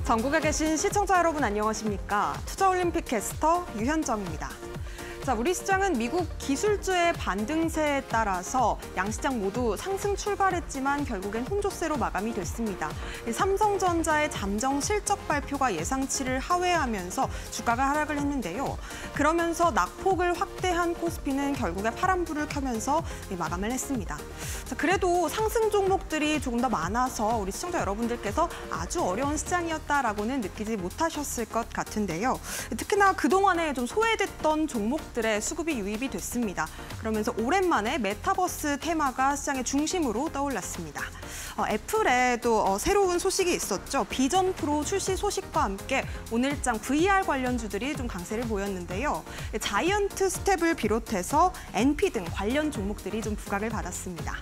전국에 계신 시청자 여러분 안녕하십니까? 투자올림픽 캐스터 유현정입니다. 자, 우리 시장은 미국 기술주의 반등세에 따라서 양시장 모두 상승 출발했지만 결국엔 혼조세로 마감이 됐습니다. 삼성전자의 잠정 실적 발표가 예상치를 하회하면서 주가가 하락을 했는데요. 그러면서 낙폭을 확대한 코스피는 결국에 파란불을 켜면서 마감을 했습니다. 자, 그래도 상승 종목들이 조금 더 많아서 우리 시청자 여러분들께서 아주 어려운 시장이었다라고는 느끼지 못하셨을 것 같은데요. 특히나 그동안에 좀 소외됐던 종목들의 수급이 유입이 됐습니다. 그러면서 오랜만에 메타버스 테마가 시장의 중심으로 떠올랐습니다. 애플에도 새로운 소식이 있었죠. 비전 프로 출시 소식과 함께 오늘장 VR 관련주들이 좀 강세를 보였는데요. 자이언트 스텝을 비롯해서 NP 등 관련 종목들이 좀 부각을 받았습니다.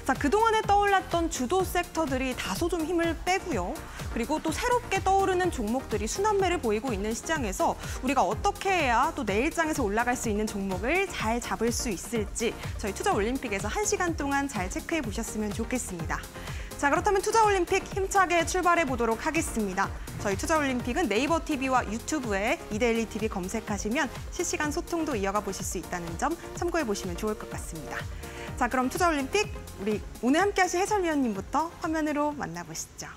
자, 그동안에 떠올랐던 주도 섹터들이 다소 좀 힘을 빼고요. 그리고 또 새롭게 떠오르는 종목들이 순환매를 보이고 있는 시장에서 우리가 어떻게 해야 또 내일장에서 올라갈 수 있는 종목을 잘 잡을 수 있을지 저희 투자올림픽에서 1시간 동안 잘 체크해 보셨으면 좋겠습니다. 자, 그렇다면 투자올림픽 힘차게 출발해 보도록 하겠습니다. 저희 투자올림픽은 네이버 TV와 유튜브에 이데일리 TV 검색하시면 실시간 소통도 이어가 보실 수 있다는 점 참고해 보시면 좋을 것 같습니다. 자, 그럼 투자올림픽 우리 오늘 함께하실 해설위원님부터 화면으로 만나보시죠.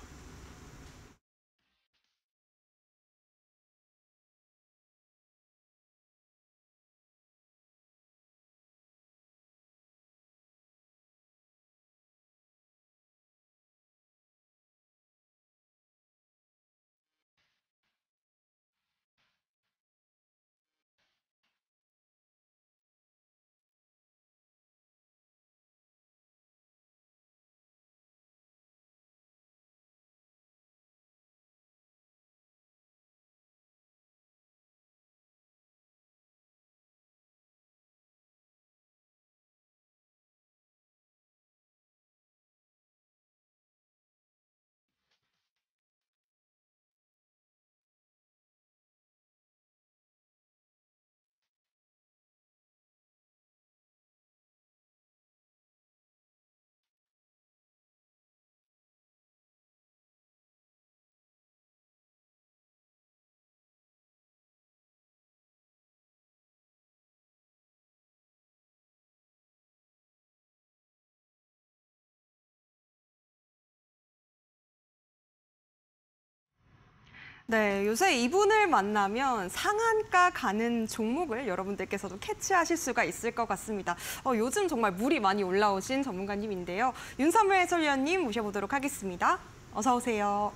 네, 요새 이분을 만나면 상한가 가는 종목을 여러분들께서도 캐치하실 수가 있을 것 같습니다. 요즘 정말 물이 많이 올라오신 전문가님인데요. 윤삼일 해설위원님 모셔보도록 하겠습니다. 어서 오세요.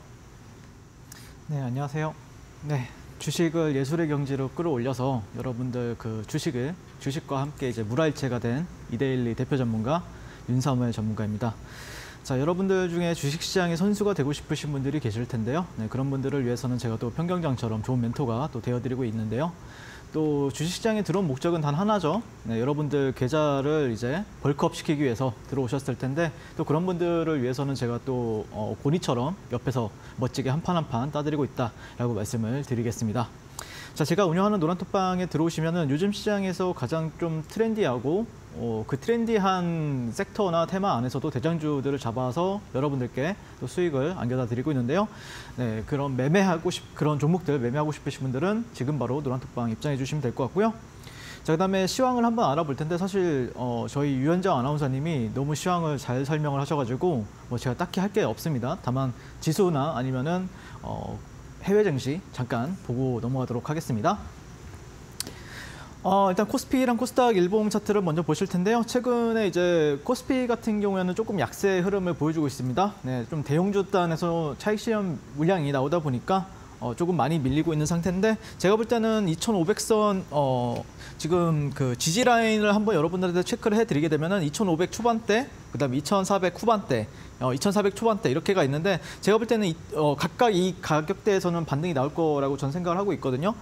네, 안녕하세요. 네, 주식을 예술의 경지로 끌어올려서 여러분들 그 주식과 함께 이제 물화일체가 된 이데일리 대표 전문가 윤삼일 전문가입니다. 자, 여러분들 중에 주식시장의 선수가 되고 싶으신 분들이 계실 텐데요. 네, 그런 분들을 위해서는 제가 또 평경장처럼 좋은 멘토가 또 되어드리고 있는데요. 또 주식시장에 들어온 목적은 단 하나죠. 네, 여러분들 계좌를 이제 벌크업 시키기 위해서 들어오셨을 텐데 또 그런 분들을 위해서는 제가 또 고니처럼 옆에서 멋지게 한 판 한 판 따드리고 있다라고 말씀을 드리겠습니다. 자, 제가 운영하는 노란톡방에 들어오시면은 요즘 시장에서 가장 좀 트렌디하고 그 트렌디한 섹터나 테마 안에서도 대장주들을 잡아서 여러분들께 또 수익을 안겨다 드리고 있는데요. 네, 그런 종목들 매매하고 싶으신 분들은 지금 바로 노란톡방 입장해 주시면 될 것 같고요. 자, 그다음에 시황을 한번 알아볼 텐데 사실 저희 유현정 아나운서님이 너무 시황을 잘 설명을 하셔가지고 제가 딱히 할 게 없습니다. 다만 지수나 아니면은 해외 증시 잠깐 보고 넘어가도록 하겠습니다. 일단 코스피랑 코스닥 일봉 차트를 먼저 보실 텐데요. 최근에 이제 코스피 같은 경우에는 조금 약세 흐름을 보여주고 있습니다. 네, 좀 대형주 단에서 차익 실현 물량이 나오다 보니까 조금 많이 밀리고 있는 상태인데 제가 볼 때는 2,500선 지금 그 지지 라인을 한번 여러분들한테 체크를 해드리게 되면은 2,500 초반대, 그다음 2,400 후반대, 2,400 초반대 이렇게가 있는데 제가 볼 때는 각각 이 가격대에서는 반등이 나올 거라고 전 생각을 하고 있거든요.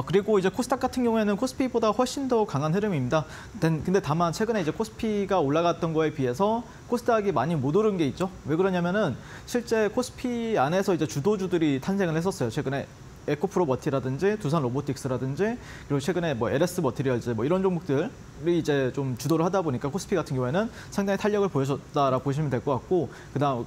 그리고 이제 코스닥 같은 경우에는 코스피보다 훨씬 더 강한 흐름입니다. 근데 다만 최근에 이제 코스피가 올라갔던 거에 비해서 코스닥이 많이 못 오른 게 있죠. 왜 그러냐면은 실제 코스피 안에서 이제 주도주들이 탄생을 했었어요. 최근에 에코프로 머티라든지 두산 로보틱스라든지 그리고 최근에 뭐 LS 머티리얼즈 뭐 이런 종목들이 이제 좀 주도를 하다 보니까 코스피 같은 경우에는 상당히 탄력을 보여줬다라고 보시면 될 것 같고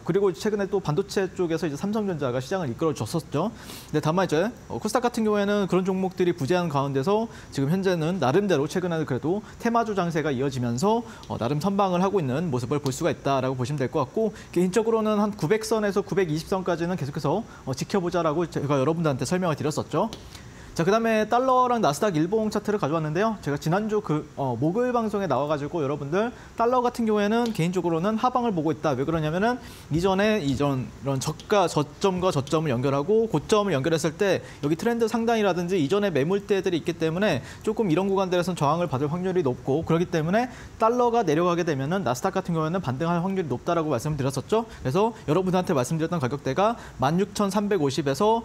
그리고 최근에 또 반도체 쪽에서 이제 삼성전자가 시장을 이끌어줬었죠. 근데 다만 이제 코스닥 같은 경우에는 그런 종목들이 부재한 가운데서 지금 현재는 나름대로 최근에는 그래도 테마주 장세가 이어지면서 나름 선방을 하고 있는 모습을 볼 수가 있다라고 보시면 될 것 같고 개인적으로는 한 900선에서 920선까지는 계속해서 지켜보자라고 제가 여러분들한테 설명을 드렸었죠. 자, 그다음에 달러랑 나스닥 일봉 차트를 가져왔는데요. 제가 지난주 목요일 방송에 나와가지고 여러분들 달러 같은 경우에는 개인적으로는 하방을 보고 있다. 왜 그러냐면은 이런 저점과 저점을 연결하고 고점을 연결했을 때 여기 트렌드 상단이라든지 이전의 매물대들이 있기 때문에 조금 이런 구간들에서는 저항을 받을 확률이 높고 그렇기 때문에 달러가 내려가게 되면은 나스닥 같은 경우에는 반등할 확률이 높다라고 말씀드렸었죠. 그래서 여러분들한테 말씀드렸던 가격대가 16,350에서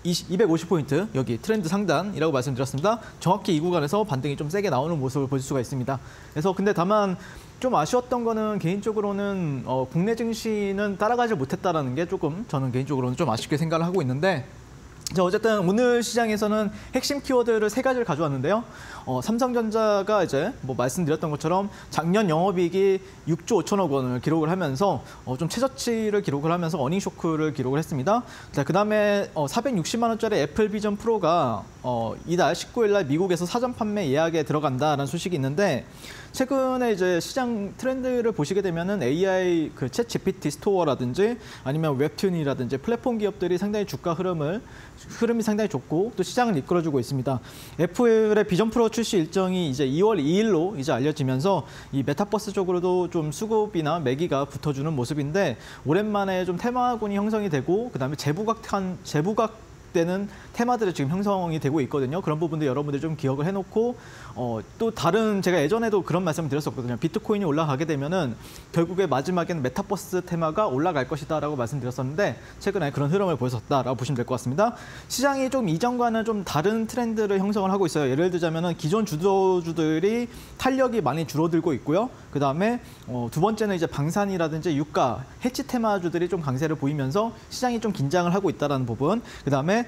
250포인트 여기 트렌드 상단이라고 말씀드렸습니다. 정확히 이 구간에서 반등이 좀 세게 나오는 모습을 볼 수가 있습니다. 그래서 근데 다만 좀 아쉬웠던 거는 개인적으로는 국내 증시는 따라가지 못했다라는 게 조금 저는 개인적으로는 좀 아쉽게 생각을 하고 있는데 자, 어쨌든 오늘 시장에서는 핵심 키워드를 3가지를 가져왔는데요. 삼성전자가 이제 뭐 말씀드렸던 것처럼 작년 영업이익이 6조 5천억 원을 기록을 하면서 좀 최저치를 기록을 하면서 어닝 쇼크를 기록을 했습니다. 자, 그다음에 460만 원짜리 애플 비전 프로가 이달 19일 날 미국에서 사전 판매 예약에 들어간다라는 소식이 있는데 최근에 이제 시장 트렌드를 보시게 되면은 AI 그 챗 GPT 스토어라든지 아니면 웹툰이라든지 플랫폼 기업들이 상당히 주가 흐름이 상당히 좋고 또 시장을 이끌어주고 있습니다. 애플의 비전 프로 출시 일정이 이제 2월 2일로 이제 알려지면서 이 메타버스 쪽으로도 좀 수급이나 매기가 붙어주는 모습인데 오랜만에 좀 테마군이 형성이 되고 그다음에 재부각되는 테마들이 지금 형성이 되고 있거든요. 그런 부분도 여러분들 좀 기억을 해놓고 또 다른 제가 예전에도 그런 말씀을 드렸었거든요. 비트코인이 올라가게 되면은 결국에 마지막에는 메타버스 테마가 올라갈 것이다라고 말씀드렸었는데 최근에 그런 흐름을 보였었다라고 보시면 될 것 같습니다. 시장이 좀 이전과는 좀 다른 트렌드를 형성을 하고 있어요. 예를 들자면은 기존 주도주들이 탄력이 많이 줄어들고 있고요. 그 다음에 두 번째는 이제 방산이라든지 유가, 해치 테마주들이 좀 강세를 보이면서 시장이 좀 긴장을 하고 있다라는 부분. 그 다음에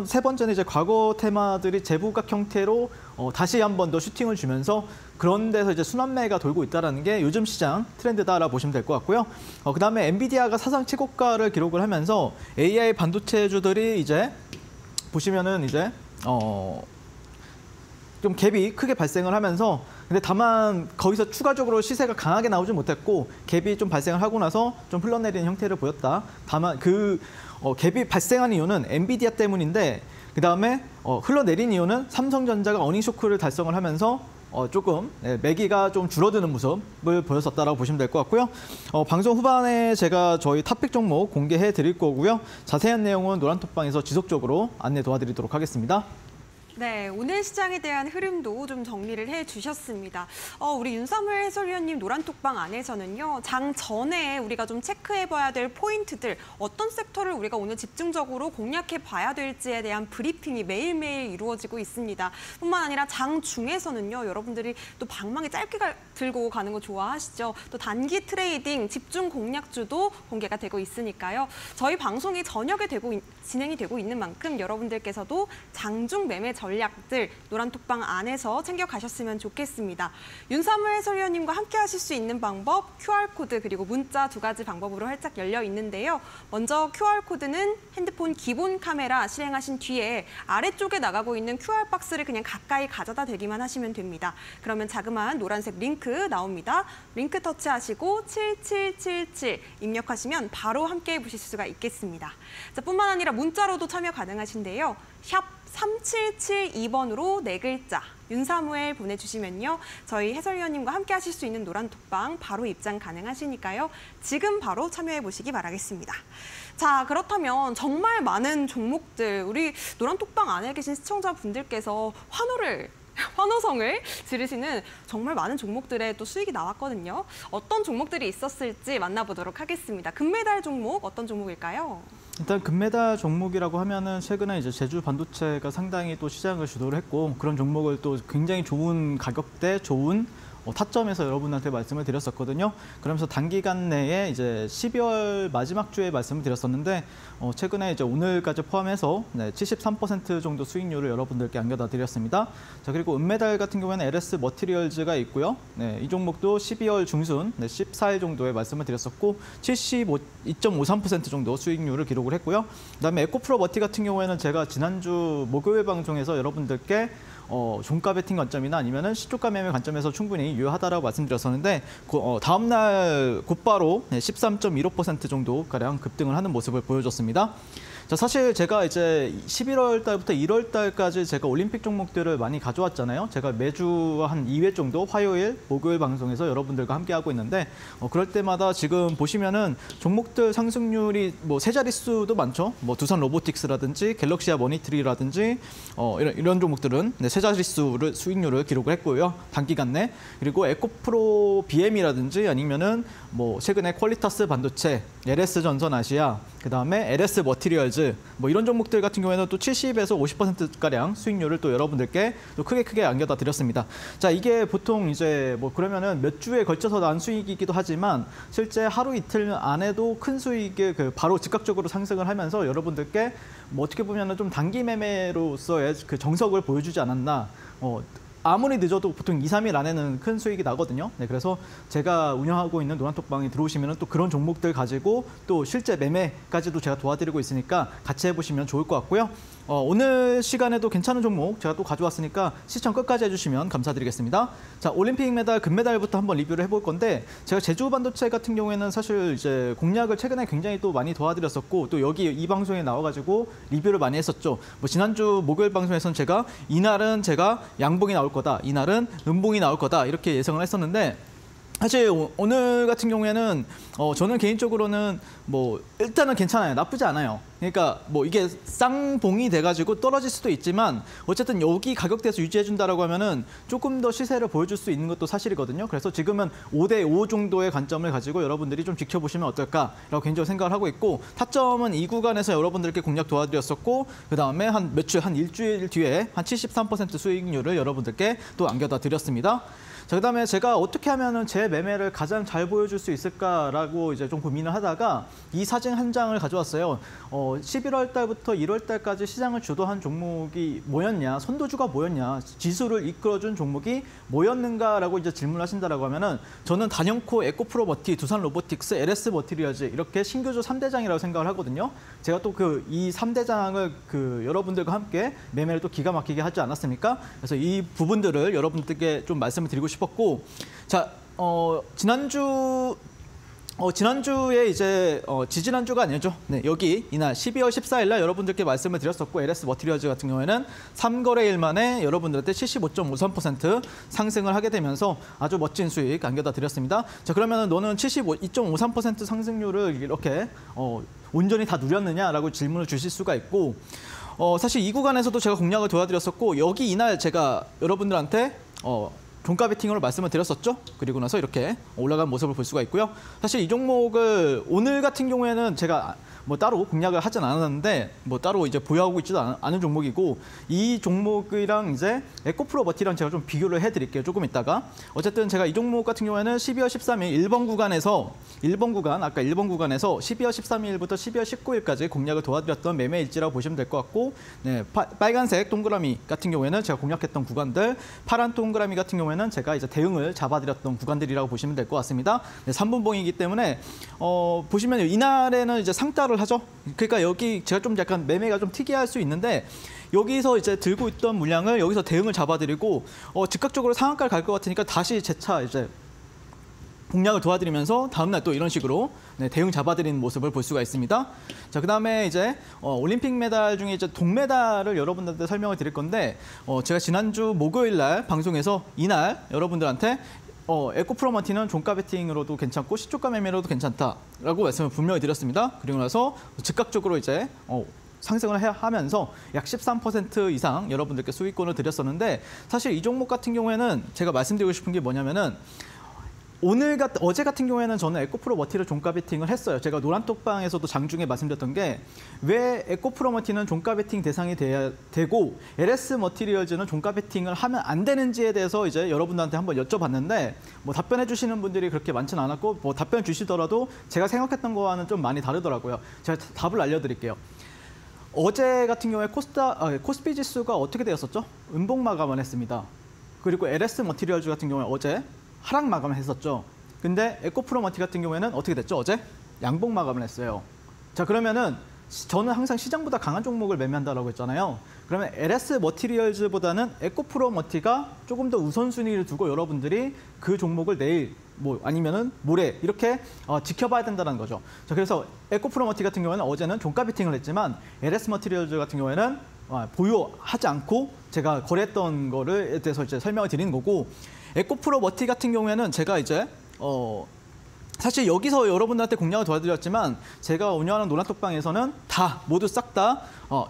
세 번째는 이제 과거 테마들이 재부각 형태로 다시 한 번 더 슈팅을 주면서 그런 데서 이제 순환매가 돌고 있다는 게 요즘 시장 트렌드다라고 보시면 될 것 같고요. 그다음에 엔비디아가 사상 최고가를 기록을 하면서 AI 반도체주들이 이제 보시면은 이제 좀 갭이 크게 발생을 하면서 근데 다만 거기서 추가적으로 시세가 강하게 나오지 못했고 갭이 좀 발생을 하고 나서 좀 흘러내리는 형태를 보였다. 다만 그 갭이 발생한 이유는 엔비디아 때문인데 그다음에 흘러내린 이유는 삼성전자가 어닝 쇼크를 달성을 하면서 조금 매기가 좀 줄어드는 모습을 보였었다라고 보시면 될 것 같고요. 방송 후반에 제가 저희 탑픽 종목 공개해 드릴 거고요. 자세한 내용은 노란톡방에서 지속적으로 안내 도와드리도록 하겠습니다. 네, 오늘 시장에 대한 흐름도 좀 정리를 해주셨습니다. 우리 윤삼을 해설위원님 노란톡방 안에서는요. 장 전에 우리가 좀 체크해봐야 될 포인트들, 어떤 섹터를 우리가 오늘 집중적으로 공략해봐야 될지에 대한 브리핑이 매일매일 이루어지고 있습니다. 뿐만 아니라 장 중에서는요. 여러분들이 또 방망이 짧게 들고 가는 거 좋아하시죠? 또 단기 트레이딩, 집중 공략주도 공개가 되고 있으니까요. 저희 방송이 저녁에 진행이 되고 있는 만큼 여러분들께서도 장중 매매 전략들 노란톡방 안에서 챙겨가셨으면 좋겠습니다. 윤삼을 해설위원님과 함께 하실 수 있는 방법 QR코드 그리고 문자 2가지 방법으로 활짝 열려 있는데요. 먼저 QR코드는 핸드폰 기본 카메라 실행하신 뒤에 아래쪽에 나가고 있는 QR박스를 그냥 가까이 가져다 대기만 하시면 됩니다. 그러면 자그마한 노란색 링크 나옵니다. 링크 터치하시고 7777 입력하시면 바로 함께 보실 수가 있겠습니다. 자, 뿐만 아니라 문자로도 참여 가능하신데요. 샵 3772번으로 4글자 윤사무엘 보내주시면요. 저희 해설위원님과 함께 하실 수 있는 노란톡방 바로 입장 가능하시니까요. 지금 바로 참여해 보시기 바라겠습니다. 자, 그렇다면 정말 많은 종목들 우리 노란톡방 안에 계신 시청자분들께서 환호성을 지르시는 정말 많은 종목들의 또 수익이 나왔거든요. 어떤 종목들이 있었을지 만나보도록 하겠습니다. 금메달 종목 어떤 종목일까요? 일단 금메달 종목이라고 하면은 최근에 이제 제주 반도체가 상당히 또 시장을 주도를 했고 그런 종목을 또 굉장히 좋은 가격대, 좋은 타점에서 여러분한테 말씀을 드렸었거든요. 그러면서 단기간 내에 이제 12월 마지막 주에 말씀을 드렸었는데 최근에 이제 오늘까지 포함해서 73% 정도 수익률을 여러분들께 안겨다 드렸습니다. 자, 그리고 은메달 같은 경우에는 LS 머티리얼즈가 있고요. 네, 이 종목도 12월 중순 14일 정도에 말씀을 드렸었고 72.53% 정도 수익률을 기록을 했고요. 그다음에 에코프로 머티 같은 경우에는 제가 지난주 목요일 방송에서 여러분들께 종가 베팅 관점이나 아니면은 시초가 매매 관점에서 충분히 유효하다라고 말씀드렸었는데 다음 날 곧바로 13.15% 정도 가량 급등을 하는 모습을 보여줬습니다. 자, 사실 제가 이제 11월 달부터 1월 달까지 제가 올림픽 종목들을 많이 가져왔잖아요. 제가 매주 한 2회 정도 화요일, 목요일 방송에서 여러분들과 함께 하고 있는데 그럴 때마다 지금 보시면은 종목들 상승률이 뭐 세 자릿수도 많죠. 뭐 두산 로보틱스라든지 갤럭시아 머니트리라든지 이런 종목들은 세 자릿수를 수익률을 기록을 했고요. 단기간 내. 그리고 에코프로 BM이라든지 아니면은 뭐 최근에 퀄리타스 반도체, LS 전선 아시아, 그다음에 LS 머티리얼즈 뭐 이런 종목들 같은 경우에는 또 70에서 50%가량 수익률을 또 여러분들께 또 크게 안겨다 드렸습니다. 자, 이게 보통 이제 뭐 그러면은 몇 주에 걸쳐서 난 수익이기도 하지만 실제 하루 이틀 안에도 큰 수익이 바로 즉각적으로 상승을 하면서 여러분들께 뭐 어떻게 보면은 좀 단기 매매로서의 그 정석을 보여주지 않았나. 아무리 늦어도 보통 2, 3일 안에는 큰 수익이 나거든요. 네, 그래서 제가 운영하고 있는 노란톡방에 들어오시면 또 그런 종목들 가지고 또 실제 매매까지도 제가 도와드리고 있으니까 같이 해보시면 좋을 것 같고요. 오늘 시간에도 괜찮은 종목 제가 또 가져왔으니까 시청 끝까지 해주시면 감사드리겠습니다. 자, 올림픽 메달, 금메달부터 한번 리뷰를 해볼 건데 제가 제주 반도체 같은 경우에는 사실 이제 공략을 최근에 굉장히 또 많이 도와드렸었고 또 여기 이 방송에 나와가지고 리뷰를 많이 했었죠. 뭐 지난주 목요일 방송에서는 제가 이날은 제가 양봉이 나올 거다, 이날은 음봉이 나올 거다 이렇게 예상을 했었는데 사실 오늘 같은 경우에는 저는 개인적으로는 뭐 일단은 괜찮아요. 나쁘지 않아요. 그러니까 뭐 이게 쌍봉이 돼가지고 떨어질 수도 있지만 어쨌든 여기 가격대에서 유지해준다라고 하면은 조금 더 시세를 보여줄 수 있는 것도 사실이거든요. 그래서 지금은 5대5 정도의 관점을 가지고 여러분들이 좀 지켜보시면 어떨까라고 개인적으로 생각을 하고 있고 타점은 이 구간에서 여러분들께 공략 도와드렸었고 그 다음에 한 일주일 뒤에 한 73% 수익률을 여러분들께 또 안겨다 드렸습니다. 자, 그다음에 제가 어떻게 하면은 제 매매를 가장 잘 보여줄 수 있을까라고 이제 좀 고민을 하다가 이 사진 한 장을 가져왔어요. 11월 달부터 1월 달까지 시장을 주도한 종목이 뭐였냐, 선도주가 뭐였냐, 지수를 이끌어준 종목이 뭐였는가라고 이제 질문하신다라고 하면은 저는 단연코 에코프로 머티, 두산 로보틱스, LS 머티리얼즈 이렇게 신규주 3대장이라고 생각을 하거든요. 제가 또 이 3대장을 여러분들과 함께 매매를 또 기가 막히게 하지 않았습니까? 그래서 이 부분들을 여러분들께 좀 말씀을 드리고 싶었고, 자, 지난주에 이제 지지난주가 아니죠. 네, 여기 이날 12월 14일 날 여러분들께 말씀을 드렸었고 LS 머티리얼즈 같은 경우에는 3거래일 만에 여러분들한테 75.53% 상승을 하게 되면서 아주 멋진 수익 안겨다 드렸습니다. 자, 그러면은 너는 72.53% 상승률을 이렇게 온전히 다 누렸느냐라고 질문을 주실 수가 있고 사실 이 구간에서도 제가 공략을 도와드렸었고 여기 이날 제가 여러분들한테 종가 베팅으로 말씀을 드렸었죠. 그리고 나서 이렇게 올라간 모습을 볼 수가 있고요. 사실 이 종목을 오늘 같은 경우에는 제가 뭐 따로 공략을 하진 않았는데 뭐 따로 이제 보유하고 있지도 않은 종목이고 이 종목이랑 이제 에코프로 머티랑 제가 좀 비교를 해드릴게요. 조금 있다가 어쨌든 제가 이 종목 같은 경우에는 12월 13일 1번 구간에서 1번 구간에서 12월 13일부터 12월 19일까지 공략을 도와드렸던 매매 일지라고 보시면 될 것 같고 네, 빨간색 동그라미 같은 경우에는 제가 공략했던 구간들, 파란 동그라미 같은 경우에는 제가 이제 대응을 잡아드렸던 구간들이라고 보시면 될 것 같습니다. 네, 3분봉이기 때문에 보시면 이날에는 이제 상따를 하죠. 그러니까 여기 제가 좀 약간 매매가 좀 특이할 수 있는데 여기서 이제 들고 있던 물량을 여기서 대응을 잡아드리고 즉각적으로 상한가를 갈 것 같으니까 다시 재차 이제 공략을 도와드리면서 다음날 또 이런 식으로 네, 대응 잡아드리는 모습을 볼 수가 있습니다. 자, 그다음에 이제 올림픽 메달 중에 이제 동메달을 여러분들한테 설명을 드릴 건데 제가 지난주 목요일 날 방송에서 이날 여러분들한테 에코프로 머티는 종가 베팅으로도 괜찮고 시초가 매매로도 괜찮다라고 말씀을 분명히 드렸습니다. 그리고 나서 즉각적으로 이제 상승을 하면서 약 13% 이상 여러분들께 수익권을 드렸었는데 사실 이 종목 같은 경우에는 제가 말씀드리고 싶은 게 뭐냐면은 어제 같은 경우에는 저는 에코프로 머티를 종가 베팅을 했어요. 제가 노란톡방에서도 장중에 말씀드렸던 게 왜 에코프로 머티는 종가 베팅 대상이 돼야 되고 LS 머티리얼즈는 종가 베팅을 하면 안 되는지에 대해서 이제 여러분들한테 한번 여쭤봤는데 뭐 답변해 주시는 분들이 그렇게 많지는 않았고 뭐 답변 주시더라도 제가 생각했던 거와는 좀 많이 다르더라고요. 제가 답을 알려드릴게요. 어제 같은 경우에 코스피 지수가 어떻게 되었었죠? 음봉 마감을 했습니다. 그리고 LS 머티리얼즈 같은 경우에 어제 하락 마감을 했었죠. 근데 에코프로 머티 같은 경우에는 어떻게 됐죠? 어제 양봉 마감을 했어요. 자, 그러면은 저는 항상 시장보다 강한 종목을 매매한다라고 했잖아요. 그러면 LS 머티리얼즈보다는 에코프로 머티가 조금 더 우선순위를 두고 여러분들이 그 종목을 내일 뭐 아니면은 모레 이렇게 지켜봐야 된다는 거죠. 자, 그래서 에코프로 머티 같은 경우에는 어제는 종가 베팅을 했지만 LS 머티리얼즈 같은 경우에는 보유하지 않고 제가 거래했던 거를 대해서 이제 설명을 드리는 거고, 에코프로 머티 같은 경우에는 제가 이제 사실 여기서 여러분들한테 공략을 도와드렸지만 제가 운영하는 노란톡방에서는 다 모두 싹 다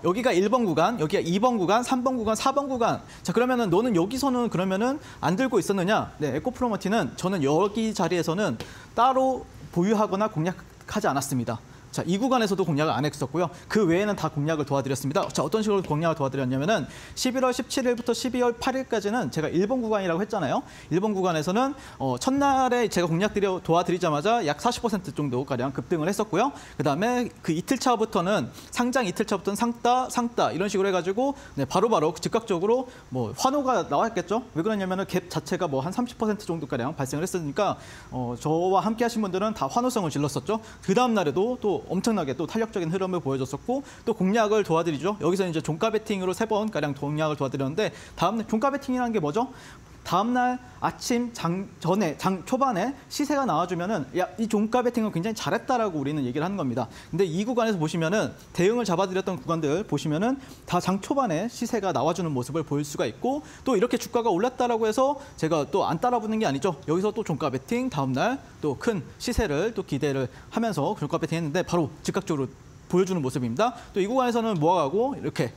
여기가 1번 구간, 여기가 2번 구간, 3번 구간, 4번 구간. 자, 그러면은 너는 여기서는 그러면은 안 들고 있었느냐? 네, 에코프로 머티는 저는 여기 자리에서는 따로 보유하거나 공략하지 않았습니다. 자, 이 구간에서도 공략을 안 했었고요. 그 외에는 다 공략을 도와드렸습니다. 자, 어떤 식으로 공략을 도와드렸냐면은 11월 17일부터 12월 8일까지는 제가 1번 구간이라고 했잖아요. 1번 구간에서는 첫날에 제가 도와드리자마자 약 40% 정도 가량 급등을 했었고요. 그다음에 그 이틀차부터는 상장 이틀차부터는 상따 이런 식으로 해가지고 네, 바로바로 즉각적으로 뭐 환호가 나왔겠죠. 왜 그러냐면은 갭 자체가 뭐 한 30% 정도 가량 발생을 했으니까 저와 함께 하신 분들은 다 환호성을 질렀었죠. 그 다음 날에도 또 엄청나게 또 탄력적인 흐름을 보여줬었고 또 공략을 도와드리죠. 여기서 이제 종가 베팅으로 3번 가량 공략을 도와드렸는데 다음 종가 베팅이라는 게 뭐죠? 다음 날 아침 장 초반에 시세가 나와주면은 야, 이 종가 베팅은 굉장히 잘했다라고 우리는 얘기를 하는 겁니다. 근데 이 구간에서 보시면은 대응을 잡아드렸던 구간들 보시면은 다 장 초반에 시세가 나와주는 모습을 보일 수가 있고 또 이렇게 주가가 올랐다라고 해서 제가 또 안 따라붙는 게 아니죠. 여기서 또 종가 베팅 다음 날 또 큰 시세를 또 기대를 하면서 종가 베팅했는데 바로 즉각적으로 보여주는 모습입니다. 또 이 구간에서는 모아가고 이렇게.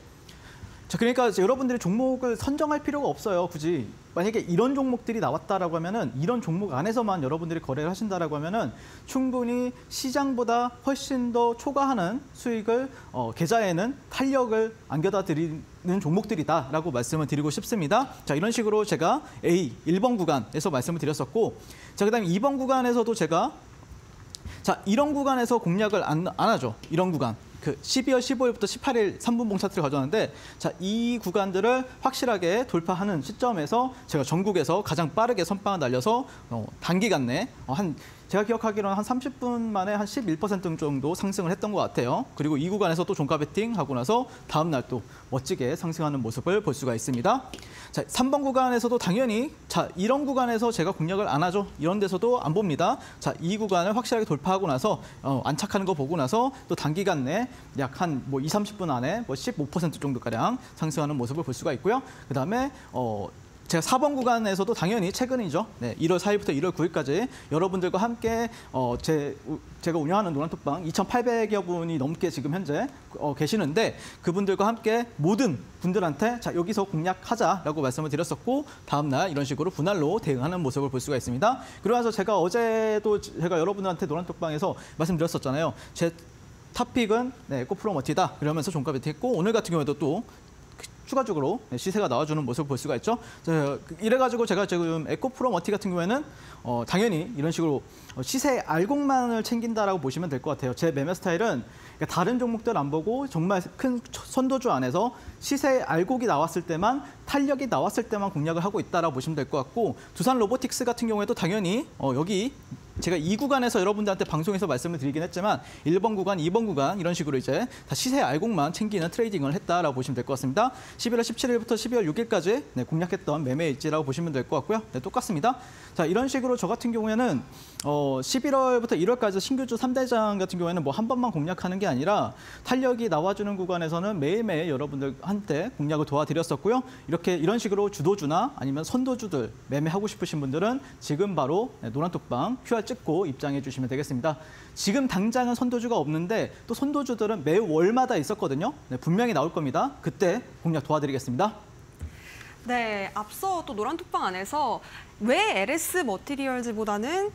자, 그러니까 여러분들이 종목을 선정할 필요가 없어요. 굳이 만약에 이런 종목들이 나왔다라고 하면은 이런 종목 안에서만 여러분들이 거래를 하신다라고 하면은 충분히 시장보다 훨씬 더 초과하는 수익을 계좌에는 탄력을 안겨다 드리는 종목들이다라고 말씀을 드리고 싶습니다. 자, 이런 식으로 제가 1번 구간에서 말씀을 드렸었고, 자, 그다음에 2번 구간에서도 제가 이런 구간에서 공략을 안 하죠. 이런 구간. 그 12월 15일부터 18일 3분봉 차트를 가져왔는데 자, 이 구간들을 확실하게 돌파하는 시점에서 제가 전국에서 가장 빠르게 선빵을 날려서 단기간 내 제가 기억하기로는 한 30분 만에 한 11% 정도 상승을 했던 것 같아요. 그리고 이 구간에서 또 종가 베팅 하고 나서 다음 날 또 멋지게 상승하는 모습을 볼 수가 있습니다. 자, 3번 구간에서도 당연히 이런 구간에서 제가 공략을 안 하죠. 이런 데서도 안 봅니다. 자, 이 구간을 확실하게 돌파하고 나서 안착하는 거 보고 나서 또 단기간 내 약 한 뭐 20-30분 안에 뭐 15% 정도 가량 상승하는 모습을 볼 수가 있고요. 그다음에 제가 4번 구간에서도 당연히 최근이죠. 네, 1월 4일부터 1월 9일까지 여러분들과 함께 제가 운영하는 노란톡방 2,800여 분이 넘게 지금 현재 계시는데 그분들과 함께 모든 분들한테 자, 여기서 공략하자라고 말씀을 드렸었고 다음 날 이런 식으로 분할로 대응하는 모습을 볼 수가 있습니다. 그러면서 제가 어제도 제가 여러분들한테 노란톡방에서 말씀드렸었잖아요. 제 탑픽은 에코프로 머티다. 그러면서 종가 베팅했고 오늘 같은 경우에도 또 추가적으로 시세가 나와주는 모습을 볼 수가 있죠. 이래가지고 제가 지금 에코프로 머티 같은 경우에는 당연히 이런 식으로 시세 알곡만을 챙긴다라고 보시면 될 것 같아요. 제 매매 스타일은 다른 종목들 안 보고 정말 큰 선도주 안에서 시세 알곡이 나왔을 때만 탄력이 나왔을 때만 공략을 하고 있다라고 보시면 될 것 같고 두산 로보틱스 같은 경우에도 당연히 여기 제가 이 구간에서 여러분들한테 방송에서 말씀을 드리긴 했지만 1번 구간, 2번 구간 이런 식으로 이제 다 시세 알곡만 챙기는 트레이딩을 했다라고 보시면 될 것 같습니다. 11월 17일부터 12월 6일까지 공략했던 매매 일지라고 보시면 될 것 같고요. 네, 똑같습니다. 자, 이런 식으로 저 같은 경우에는 11월부터 1월까지 신규주 3대장 같은 경우에는 뭐 한 번만 공략하는 게 아니라 탄력이 나와주는 구간에서는 매일매일 여러분들한테 공략을 도와드렸었고요. 이런 식으로 주도주나 아니면 선도주들 매매하고 싶으신 분들은 지금 바로 노란톡방 QR 찍고 입장해 주시면 되겠습니다. 지금 당장은 선도주가 없는데 또 선도주들은 매우 월마다 있었거든요. 네, 분명히 나올 겁니다. 그때 공략 도와드리겠습니다. 네, 앞서 또 노란톡방 안에서 왜 LS 머티리얼즈보다는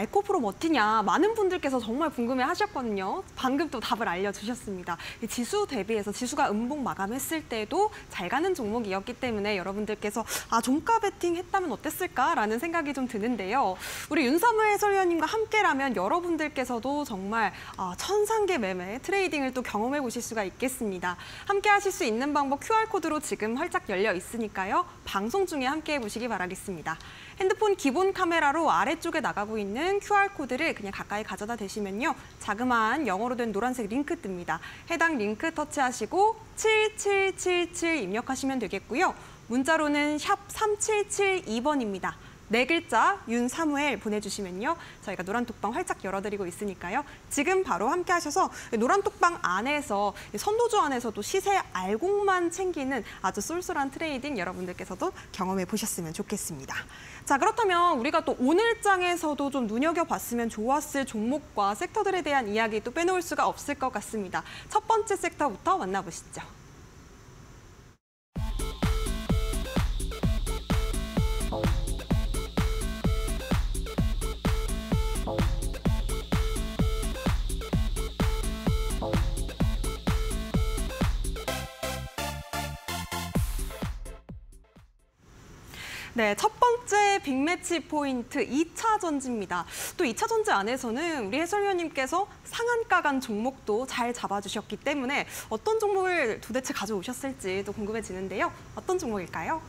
에코프로 머티냐 많은 분들께서 정말 궁금해하셨거든요. 방금 또 답을 알려주셨습니다. 이 지수 대비해서 지수가 음봉 마감했을 때도 잘 가는 종목이었기 때문에 여러분들께서 종가 베팅 했다면 어땠을까라는 생각이 좀 드는데요. 우리 윤사무엘 해설위원님과 함께라면 여러분들께서도 정말 천상계 매매 트레이딩을 또 경험해 보실 수가 있겠습니다. 함께 하실 수 있는 방법 QR코드로 지금 활짝 열려 있으니까요. 방송 중에 함께 해보시기 바라겠습니다. 핸드폰 기본 카메라로 아래쪽에 나가고 있는 QR코드를 그냥 가까이 가져다 대시면요. 자그마한 영어로 된 노란색 링크 뜹니다. 해당 링크 터치하시고 7777 입력하시면 되겠고요. 문자로는 샵 3772번입니다. 네 글자 윤사무엘 보내주시면요. 저희가 노란톡방 활짝 열어드리고 있으니까요. 지금 바로 함께 하셔서 노란톡방 안에서 선도주 안에서도 시세 알곡만 챙기는 아주 쏠쏠한 트레이딩 여러분들께서도 경험해 보셨으면 좋겠습니다. 자, 그렇다면 우리가 또 오늘장에서도 좀 눈여겨봤으면 좋았을 종목과 섹터들에 대한 이야기 또 빼놓을 수가 없을 것 같습니다. 첫 번째 섹터부터 만나보시죠. 네, 첫 번째 빅매치 포인트 2차 전지입니다. 또 2차 전지 안에서는 우리 해설위원님께서 상한가 간 종목도 잘 잡아주셨기 때문에 어떤 종목을 도대체 가져오셨을지 또 궁금해지는데요. 어떤 종목일까요?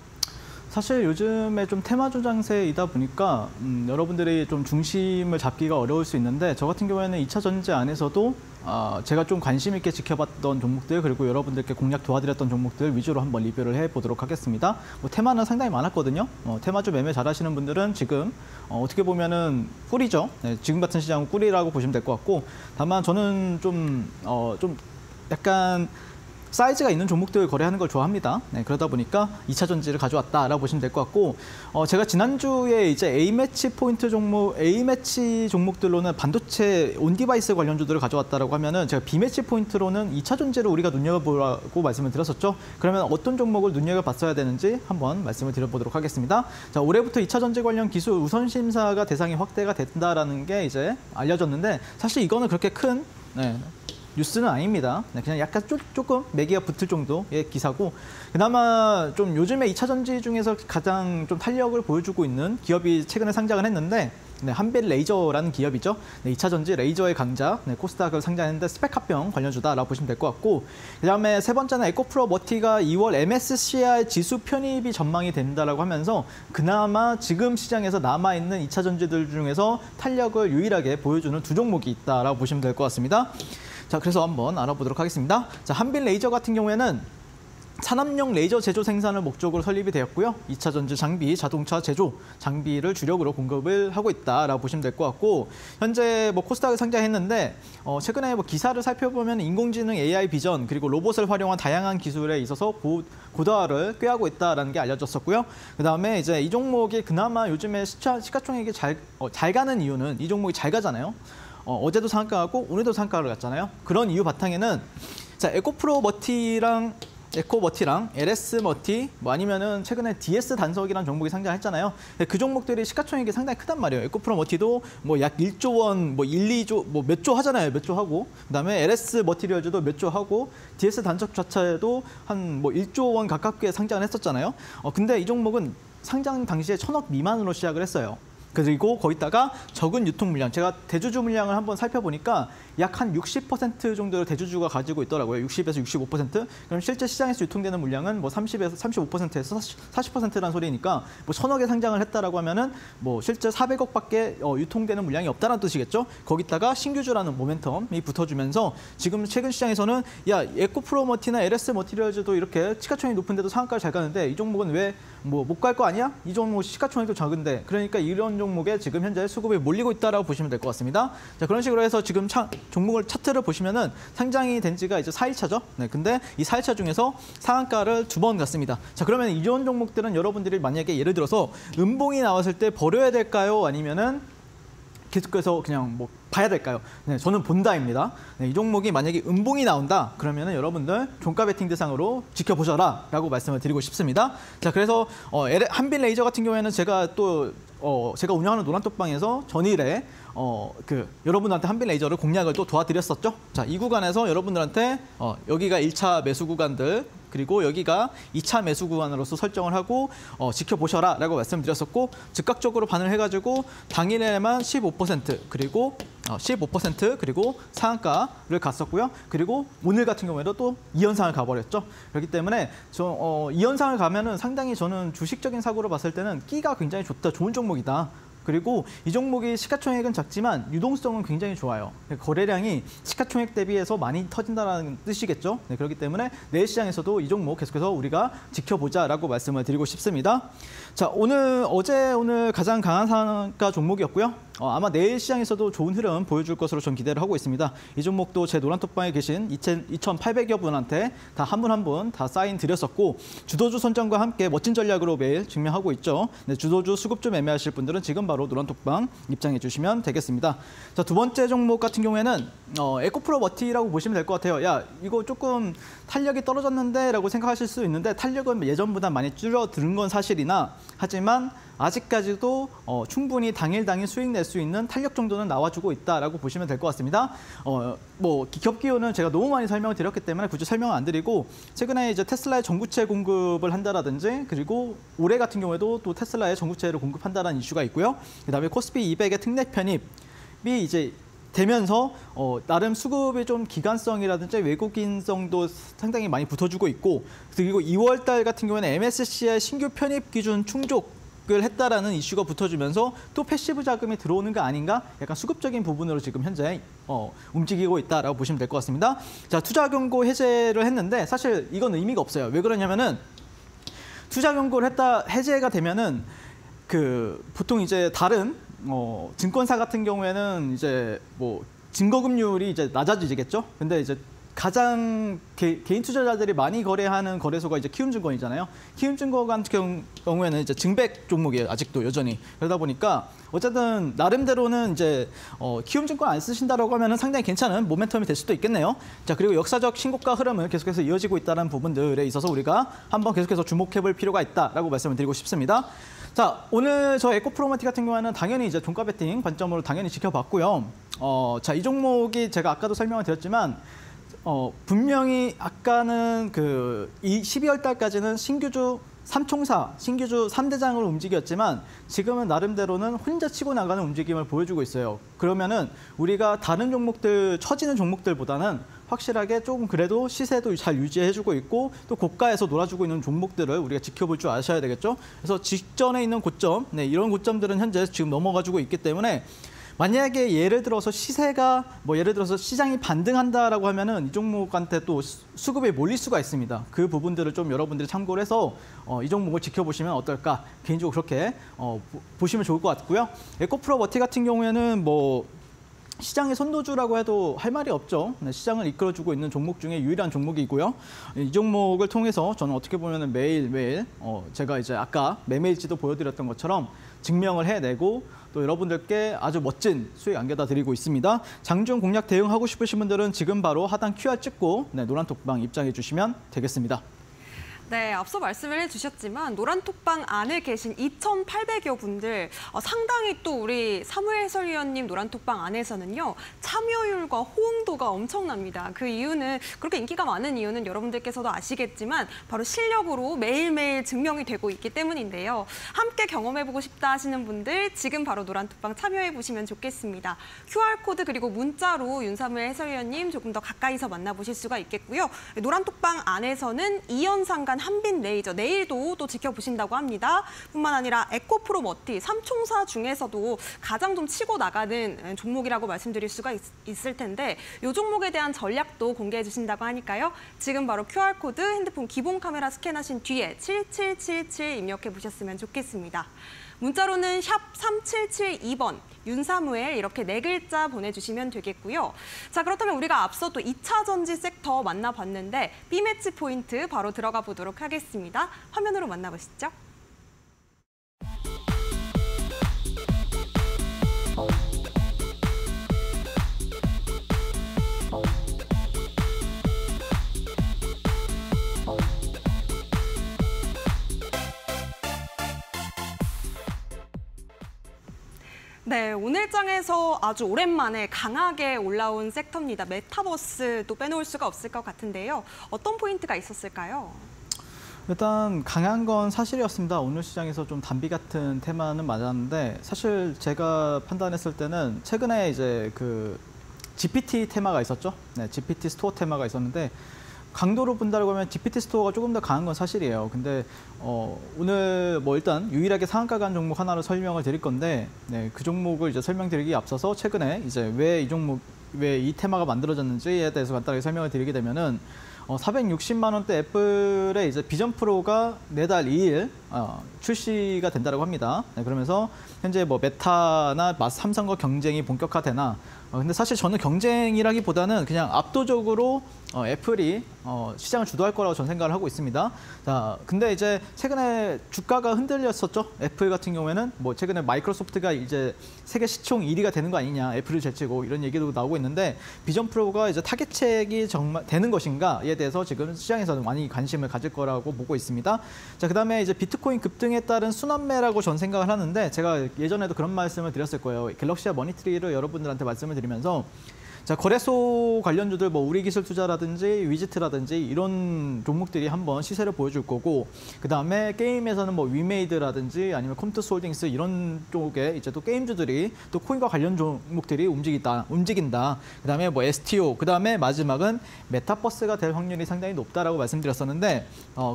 사실 요즘에 좀 테마 조장세이다 보니까 여러분들이 좀 중심을 잡기가 어려울 수 있는데 저 같은 경우에는 2차 전지 안에서도 제가 좀 관심 있게 지켜봤던 종목들 그리고 여러분들께 공략 도와드렸던 종목들 위주로 한번 리뷰를 해보도록 하겠습니다. 테마는 상당히 많았거든요. 테마주 매매 잘하시는 분들은 지금 어떻게 보면은 꿀이죠. 네, 지금 같은 시장은 꿀이라고 보시면 될 것 같고 다만 저는 좀 약간 사이즈가 있는 종목들을 거래하는 걸 좋아합니다. 네, 그러다 보니까 2차 전지를 가져왔다라고 보시면 될 것 같고 제가 지난주에 이제 A매치 포인트 종목, A매치 종목들로는 반도체 온디바이스 관련주들을 가져왔다라고 하면은 제가 B매치 포인트로는 2차 전지를 우리가 눈여겨보라고 말씀을 드렸었죠. 그러면 어떤 종목을 눈여겨봤어야 되는지 한번 말씀을 드려보도록 하겠습니다. 자, 올해부터 2차 전지 관련 기술 우선 심사가 대상이 확대가 된다라는 게 이제 알려졌는데 사실 이거는 그렇게 큰 뉴스는 아닙니다. 그냥 약간 조금 매기가 붙을 정도의 기사고 그나마 좀 요즘에 2차 전지 중에서 가장 좀 탄력을 보여주고 있는 기업이 최근에 상장을 했는데 한빌 레이저라는 기업이죠. 2차 전지 레이저의 강자 코스닥을 상장했는데 스펙 합병 관련주다라고 보시면 될 것 같고 그다음에 세 번째는 에코프로 머티가 2월 MSCI 지수 편입이 전망이 된다라고 하면서 그나마 지금 시장에서 남아있는 2차 전지들 중에서 탄력을 유일하게 보여주는 두 종목이 있다라고 보시면 될 것 같습니다. 자, 그래서 한번 알아보도록 하겠습니다. 자, 한빌 레이저 같은 경우에는 산업용 레이저 제조 생산을 목적으로 설립이 되었고요. 2차 전지 장비, 자동차 제조 장비를 주력으로 공급을 하고 있다라고 보시면 될 것 같고 현재 코스닥을 상장했는데 최근에 기사를 살펴보면 인공지능 AI 비전 그리고 로봇을 활용한 다양한 기술에 있어서 고도화를 꾀하고 있다라는 게 알려졌었고요. 그다음에 이제 이 종목이 그나마 요즘에 시가총액이 잘 가는 이유는 이 종목이 잘 가잖아요. 어제도 상한가하고 오늘도 상한가를 갔잖아요. 그런 이유 바탕에는 자, 에코프로 머티랑 에코머티랑 LS 머티 아니면은 최근에 DS 단석이라는 종목이 상장했잖아요. 그 종목들이 시가총액이 상당히 크단 말이에요. 에코프로 머티도 약 1조 원, 1, 2조, 몇 조 하잖아요. 몇 조 하고. 그다음에 LS 머티리얼즈도 몇 조 하고 DS 단석 자체도 한 1조 원 가깝게 상장을 했었잖아요. 근데 이 종목은 상장 당시에 1,000억 미만으로 시작을 했어요. 그리고 거기다가 적은 유통 물량, 제가 대주주 물량을 한번 살펴보니까 약 한 60% 정도를 대주주가 가지고 있더라고요. 60에서 65%. 그럼 실제 시장에서 유통되는 물량은 30에서 35%에서 40%라는 소리니까 1,000억에 상장을 했다라고 하면은 실제 400억밖에 유통되는 물량이 없다는 뜻이겠죠. 거기다가 신규주라는 모멘텀이 붙어주면서 지금 최근 시장에서는 에코프로 머티나 LS 머티리얼즈도 이렇게 시가총액이 높은데도 상한가를 잘 가는데 이 종목은 왜 못 갈 거 아니야? 이 종목 시가총액도 작은데 그러니까 이런 종목에 지금 현재 수급이 몰리고 있다라고 보시면 될 것 같습니다. 자, 그런 식으로 해서 지금 종목을 차트를 보시면은 상장이 된 지가 이제 4일차죠. 근데 이 4일차 중에서 상한가를 2번 갔습니다. 자, 그러면 이런 종목들은 여러분들이 만약에 예를 들어서 음봉이 나왔을 때 버려야 될까요? 아니면은 계속해서 그냥 봐야 될까요? 네, 저는 본다입니다. 네, 이 종목이 만약에 음봉이 나온다 그러면은 여러분들 종가 베팅 대상으로 지켜보셔라라고 말씀을 드리고 싶습니다. 자, 그래서 한빛 레이저 같은 경우에는 제가 운영하는 노란톡방에서 전일에 여러분들한테 한빛 레이저를 공략을 또 도와드렸었죠. 자, 이 구간에서 여러분들한테 여기가 1차 매수 구간들 그리고 여기가 2차 매수 구간으로서 설정을 하고 지켜보셔라라고 말씀드렸었고 즉각적으로 반응을 해가지고 당일에만 15% 그리고 15% 그리고 상한가를 갔었고요. 그리고 오늘 같은 경우에도 또 2연상을 가버렸죠. 그렇기 때문에 2연상을 가면은 상당히 저는 주식적인 사고로 봤을 때는 끼가 굉장히 좋은 종목이다. 그리고 이 종목이 시가총액은 작지만 유동성은 굉장히 좋아요. 거래량이 시가총액 대비해서 많이 터진다는 뜻이겠죠. 네, 그렇기 때문에 내일 시장에서도 이 종목 계속해서 우리가 지켜보자라고 말씀을 드리고 싶습니다. 자, 오늘 가장 강한 상한가 종목이었고요. 아마 내일 시장에서도 좋은 흐름 보여줄 것으로 전 기대를 하고 있습니다. 이 종목도 제 노란톡방에 계신 2,800여 분한테 다 한 분 한 분 다 사인 드렸었고 주도주 선정과 함께 멋진 전략으로 매일 증명하고 있죠. 네, 주도주 수급주 매매하실 분들은 지금 바로 노란톡방 입장해 주시면 되겠습니다. 자, 두 번째 종목 같은 경우에는 에코프로 머티라고 보시면 될 것 같아요. 야, 이거 조금 탄력이 떨어졌는데 라고 생각하실 수 있는데 탄력은 예전보다 많이 줄어든 건 사실이나 하지만 아직까지도 충분히 당일 수익 낼 수 있는 탄력 정도는 나와주고 있다라고 보시면 될 것 같습니다. 기업기호는 제가 너무 많이 설명을 드렸기 때문에 굳이 설명을 안 드리고 최근에 이제 테슬라의 전구체 공급을 한다라든지 그리고 올해 같은 경우에도 또 테슬라의 전구체를 공급한다라는 이슈가 있고요. 그다음에 코스피 200의 특례 편입이 이제 되면서 나름 수급의 좀 기간성이라든지 외국인성도 상당히 많이 붙어주고 있고 그리고 2월 달 같은 경우에는 MSCI 신규 편입 기준 충족을 했다라는 이슈가 붙어주면서 또 패시브 자금이 들어오는 거 아닌가? 약간 수급적인 부분으로 지금 현재 움직이고 있다라고 보시면 될 것 같습니다. 자, 투자 경고 해제를 했는데 사실 이건 의미가 없어요. 왜 그러냐면은 투자 경고를 해제가 되면은 보통 이제 다른 증권사 같은 경우에는 이제 증거금률이 이제 낮아지겠죠. 근데 이제 가장 개인 투자자들이 많이 거래하는 거래소가 이제 키움증권이잖아요. 키움증권 같은 경우에는 이제 증백 종목이에요. 아직도 여전히. 그러다 보니까 어쨌든 나름대로는 이제 키움증권 안 쓰신다라고 하면은 상당히 괜찮은 모멘텀이 될 수도 있겠네요. 자, 그리고 역사적 신고가 흐름을 계속해서 이어지고 있다는 부분들에 있어서 우리가 한번 계속해서 주목해볼 필요가 있다라고 말씀을 드리고 싶습니다. 자, 오늘 저 에코프로머티 같은 경우에는 당연히 이제 종가 베팅 관점으로 당연히 지켜봤고요. 자, 이 종목이 제가 아까도 설명을 드렸지만 분명히 아까는 이 12월 달까지는 신규주 3총사, 신규주 3대장으로 움직였지만 지금은 나름대로는 혼자 치고 나가는 움직임을 보여주고 있어요. 그러면은 우리가 다른 종목들, 처지는 종목들보다는 확실하게 조금 그래도 시세도 잘 유지해주고 있고 또 고가에서 놀아주고 있는 종목들을 우리가 지켜볼 줄 아셔야 되겠죠. 그래서 직전에 있는 고점, 네, 이런 고점들은 현재 지금 넘어가지고 있기 때문에 만약에 예를 들어서 시세가 예를 들어서 시장이 반등한다라고 하면은 이 종목한테 또 수급이 몰릴 수가 있습니다. 그 부분들을 좀 여러분들이 참고를 해서 이 종목을 지켜보시면 어떨까 개인적으로 그렇게 보시면 좋을 것 같고요. 에코프로 머티 같은 경우에는 시장의 선도주라고 해도 할 말이 없죠. 네, 시장을 이끌어주고 있는 종목 중에 유일한 종목이고요. 이 종목을 통해서 저는 어떻게 보면 매일매일 제가 이제 아까 매매일지도 보여드렸던 것처럼 증명을 해내고 또 여러분들께 아주 멋진 수익 안겨다 드리고 있습니다. 장중 공략 대응하고 싶으신 분들은 지금 바로 하단 QR 찍고 노란톡방 입장해 주시면 되겠습니다. 네, 앞서 말씀을 해주셨지만 노란톡방 안에 계신 2,800여 분들 상당히 또 우리 사무엘 해설위원님 노란톡방 안에서는요 참여율과 호응도가 엄청납니다. 그 이유는 그렇게 인기가 많은 이유는 여러분들께서도 아시겠지만 바로 실력으로 매일매일 증명이 되고 있기 때문인데요. 함께 경험해보고 싶다 하시는 분들 지금 바로 노란톡방 참여해보시면 좋겠습니다. QR코드 그리고 문자로 윤사무엘 해설위원님 조금 더 가까이서 만나보실 수가 있겠고요. 노란톡방 안에서는 이연상간 한빛 레이저 내일도 또 지켜보신다고 합니다. 뿐만 아니라 에코프로 머티 3총사 중에서도 가장 좀 치고 나가는 종목이라고 말씀드릴 수가 있을 텐데 이 종목에 대한 전략도 공개해 주신다고 하니까요. 지금 바로 QR코드 핸드폰 기본 카메라 스캔하신 뒤에 7777 입력해 보셨으면 좋겠습니다. 문자로는 샵 3772번 윤사무엘 이렇게 4글자 보내주시면 되겠고요. 자, 그렇다면 우리가 앞서 또 2차 전지 섹터 만나봤는데 B매치 포인트 바로 들어가 보도록 하겠습니다. 화면으로 만나보시죠. 네, 오늘 장에서 아주 오랜만에 강하게 올라온 섹터입니다. 메타버스도 빼놓을 수가 없을 것 같은데요. 어떤 포인트가 있었을까요? 일단 강한 건 사실이었습니다. 오늘 시장에서 좀 단비 같은 테마는 맞았는데 사실 제가 판단했을 때는 최근에 이제 그 GPT 테마가 있었죠. 네, GPT 스토어 테마가 있었는데 강도로 본다고 하면 GPT 스토어가 조금 더 강한 건 사실이에요. 근데 오늘 뭐 일단 유일하게 상한가 간 종목 하나를 설명을 드릴 건데 네, 그 종목을 이제 설명드리기 앞서서 최근에 이제 왜 이 종목 왜 이 테마가 만들어졌는지에 대해서 간단하게 설명을 드리게 되면은 460만 원대 애플의 이제 비전 프로가 내달 2일 출시가 된다고 합니다. 네, 그러면서 현재 뭐 메타나 삼성과 경쟁이 본격화되나 근데 사실 저는 경쟁이라기보다는 그냥 압도적으로 애플이 시장을 주도할 거라고 저는 생각을 하고 있습니다. 자, 근데 이제 최근에 주가가 흔들렸었죠. 애플 같은 경우에는 뭐 최근에 마이크로소프트가 이제 세계 시총 1위가 되는 거 아니냐, 애플을 제치고 이런 얘기도 나오고 있는데 비전 프로가 이제 타겟책이 정말 되는 것인가에 대해서 지금 시장에서는 많이 관심을 가질 거라고 보고 있습니다. 자, 그다음에 이제 비트코인 급등에 따른 순환매라고 저는 생각을 하는데 제가 예전에도 그런 말씀을 드렸을 거예요. 갤럭시와 머니트리를 여러분들한테 말씀을 드리면서 자, 거래소 관련주들 뭐 우리기술투자라든지 위지트라든지 이런 종목들이 한번 시세를 보여줄 거고 그다음에 게임에서는 뭐 위메이드라든지 아니면 컴투스홀딩스 이런 쪽에 이제 또 게임주들이 또 코인과 관련 종목들이 움직인다. 그다음에 뭐 STO 그다음에 마지막은 메타버스가 될 확률이 상당히 높다라고 말씀드렸었는데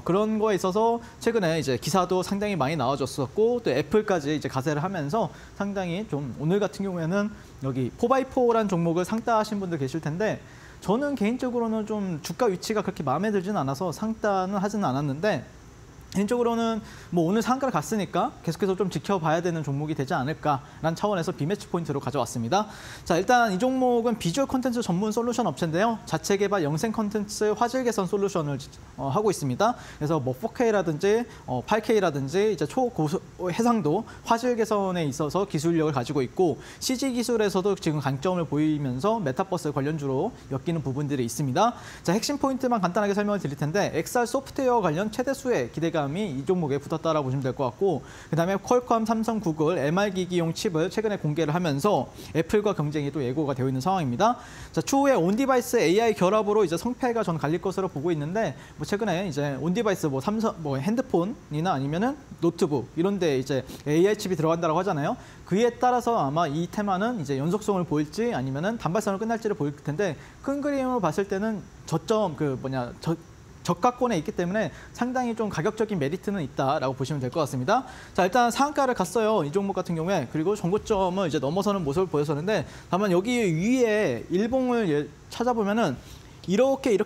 그런 거에 있어서 최근에 이제 기사도 상당히 많이 나와줬었고 또 애플까지 이제 가세를 하면서 상당히 좀 오늘 같은 경우에는 여기 4x4라는 종목을 상따하신 분들 계실 텐데 저는 개인적으로는 좀 주가 위치가 그렇게 마음에 들지는 않아서 상따는 하지는 않았는데 개인적으로는 뭐 오늘 상한가를 갔으니까 계속해서 좀 지켜봐야 되는 종목이 되지 않을까라는 차원에서 비매치 포인트로 가져왔습니다. 자, 일단 이 종목은 비주얼 콘텐츠 전문 솔루션 업체인데요. 자체 개발 영생 콘텐츠 화질 개선 솔루션을 하고 있습니다. 그래서 뭐 4K라든지 8K라든지 이제 초고소 해상도 화질 개선에 있어서 기술력을 가지고 있고 CG 기술에서도 지금 강점을 보이면서 메타버스 관련주로 엮이는 부분들이 있습니다. 자, 핵심 포인트만 간단하게 설명을 드릴 텐데 XR 소프트웨어 관련 최대 수의 기대감이 이 종목에 붙었다라고 보시면 될 것 같고 그다음에 퀄컴, 삼성, 구글, MR 기기용 칩을 최근에 공개를 하면서 애플과 경쟁이 또 예고가 되어 있는 상황입니다. 자, 추후에 온디바이스 AI 결합으로 이제 성패가 전 갈릴 것으로 보고 있는데 뭐 최근에 이제 온디바이스 뭐 삼성 뭐 핸드폰이나 아니면은 노트북 이런 데 이제 AI 칩이 들어간다고 하잖아요. 그에 따라서 아마 이 테마는 이제 연속성을 보일지 아니면은 단발성을 끝날지를 보일 텐데 큰 그림으로 봤을 때는 저가권에 있기 때문에 상당히 좀 가격적인 메리트는 있다라고 보시면 될 것 같습니다. 자, 일단 상한가를 갔어요. 이 종목 같은 경우에. 그리고 정고점을 이제 넘어서는 모습을 보였었는데 다만 여기 위에 일봉을 찾아보면은 이렇게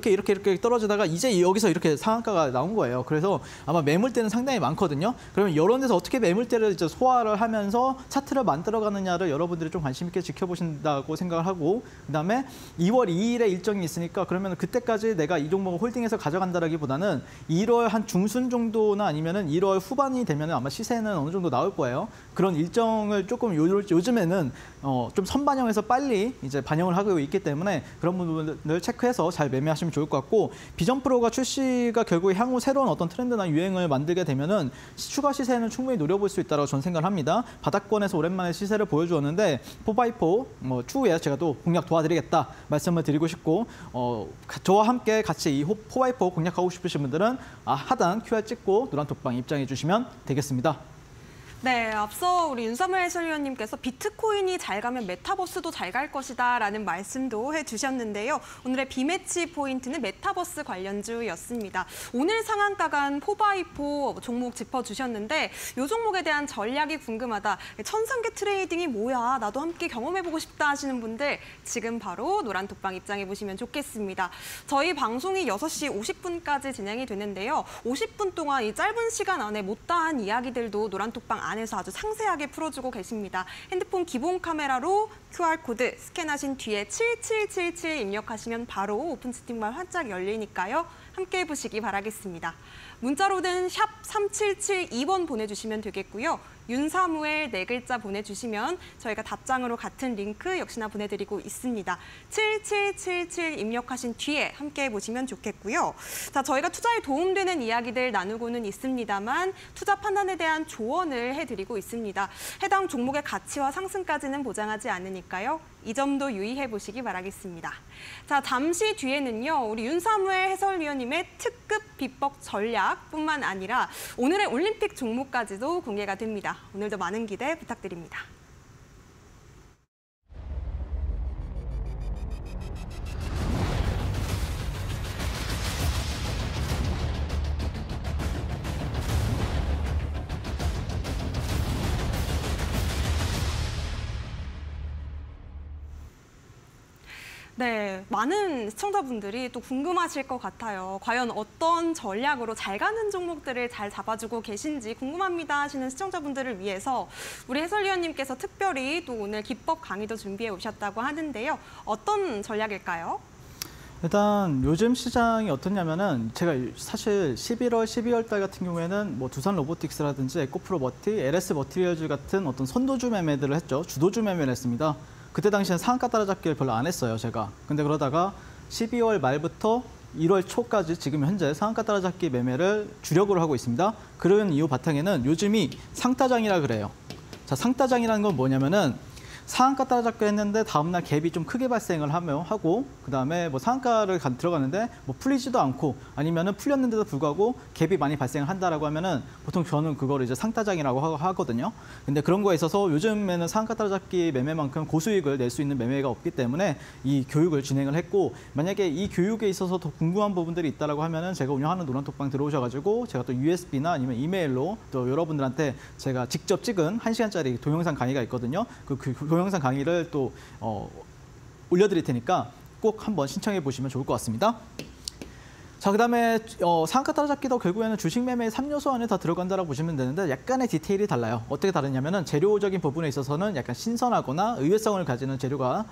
떨어지다가 이제 여기서 이렇게 상한가가 나온 거예요. 그래서 아마 매물대는 상당히 많거든요. 그러면 이런 데서 어떻게 매물대를 이제 소화를 하면서 차트를 만들어가느냐를 여러분들이 좀 관심 있게 지켜보신다고 생각을 하고 그다음에 2월 2일에 일정이 있으니까 그러면 그때까지 내가 이 종목을 홀딩해서 가져간다라기보다는 1월 한 중순 정도나 아니면은 1월 후반이 되면 아마 시세는 어느 정도 나올 거예요. 그런 일정을 조금 요즘에는 좀 선반영해서 빨리 이제 반영을 하고 있기 때문에 그런 부분을 체크해서 잘 매매하시면 좋을 것 같고 비전 프로가 출시가 결국 향후 새로운 어떤 트렌드나 유행을 만들게 되면은 추가 시세는 충분히 노려볼 수 있다고 저는 생각을 합니다. 바닥권에서 오랜만에 시세를 보여주었는데 4x4 뭐 추후에 제가 또 공략 도와드리겠다 말씀을 드리고 싶고 저와 함께 같이 이 4x4 공략하고 싶으신 분들은 하단 QR 찍고 노란톡방 입장해 주시면 되겠습니다. 네, 앞서 우리 윤삼일 해설위원님께서 비트코인이 잘 가면 메타버스도 잘 갈 것이다라는 말씀도 해주셨는데요. 오늘의 비매치 포인트는 메타버스 관련주였습니다. 오늘 상한가 간 4x4 종목 짚어주셨는데 이 종목에 대한 전략이 궁금하다. 천상계 트레이딩이 뭐야? 나도 함께 경험해보고 싶다 하시는 분들 지금 바로 노란톡방 입장해보시면 좋겠습니다. 저희 방송이 6시 50분까지 진행이 되는데요. 50분 동안 이 짧은 시간 안에 못다한 이야기들도 노란톡방 안에서 아주 상세하게 풀어주고 계십니다. 핸드폰 기본 카메라로 QR코드 스캔하신 뒤에 7777 입력하시면 바로 오픈 채팅방 활짝 열리니까요. 함께 해보시기 바라겠습니다. 문자로는 샵 3772번 보내주시면 되겠고요. 윤사무엘 네 글자 보내주시면 저희가 답장으로 같은 링크 역시나 보내드리고 있습니다. 7777 입력하신 뒤에 함께 보시면 좋겠고요. 자, 저희가 투자에 도움되는 이야기들 나누고는 있습니다만 투자 판단에 대한 조언을 해드리고 있습니다. 해당 종목의 가치와 상승까지는 보장하지 않으니까요. 이 점도 유의해 보시기 바라겠습니다. 자, 잠시 뒤에는요. 우리 윤사무엘 해설위원님의 특급 비법 전략뿐만 아니라 오늘의 올림픽 종목까지도 공개가 됩니다. 오늘도 많은 기대 부탁드립니다. 네, 많은 시청자분들이 또 궁금하실 것 같아요. 과연 어떤 전략으로 잘 가는 종목들을 잘 잡아주고 계신지 궁금합니다 하시는 시청자분들을 위해서 우리 해설위원님께서 특별히 또 오늘 기법 강의도 준비해 오셨다고 하는데요. 어떤 전략일까요? 일단 요즘 시장이 어떻냐면은 제가 사실 11월, 12월 달 같은 경우에는 뭐 두산 로보틱스라든지 에코프로 머티, LS 머티리얼즈 같은 어떤 선도주 매매들을 했죠. 주도주 매매를 했습니다. 그때 당시엔 상한가 따라잡기를 별로 안 했어요, 제가. 근데 그러다가 12월 말부터 1월 초까지 지금 현재 상한가 따라잡기 매매를 주력으로 하고 있습니다. 그런 이유 바탕에는 요즘이 상따장이라 그래요. 자, 상따장이라는 건 뭐냐면은 상한가 따라잡기를 했는데 다음날 갭이 좀 크게 발생을 하고 그다음에 뭐 상한가를 들어가는데 뭐 풀리지도 않고 아니면은 풀렸는데도 불구하고 갭이 많이 발생을 한다라고 하면은 보통 저는 그거를 이제 상따장이라고 하거든요. 근데 그런 거에 있어서 요즘에는 상한가 따라잡기 매매만큼 고수익을 낼 수 있는 매매가 없기 때문에 이 교육을 진행을 했고 만약에 이 교육에 있어서 더 궁금한 부분들이 있다라고 하면은 제가 운영하는 노란톡방 들어오셔가지고 제가 또 USB나 아니면 이메일로 또 여러분들한테 제가 직접 찍은 1시간짜리 동영상 강의가 있거든요. 그 동영상 강의를 또 올려드릴 테니까 꼭 한번 신청해 보시면 좋을 것 같습니다. 자, 그다음에 상한가 따라잡기도 결국에는 주식 매매의 3요소 안에 다 들어간다라고 보시면 되는데 약간의 디테일이 달라요. 어떻게 다르냐면은 재료적인 부분에 있어서는 약간 신선하거나 의외성을 가지는 재료가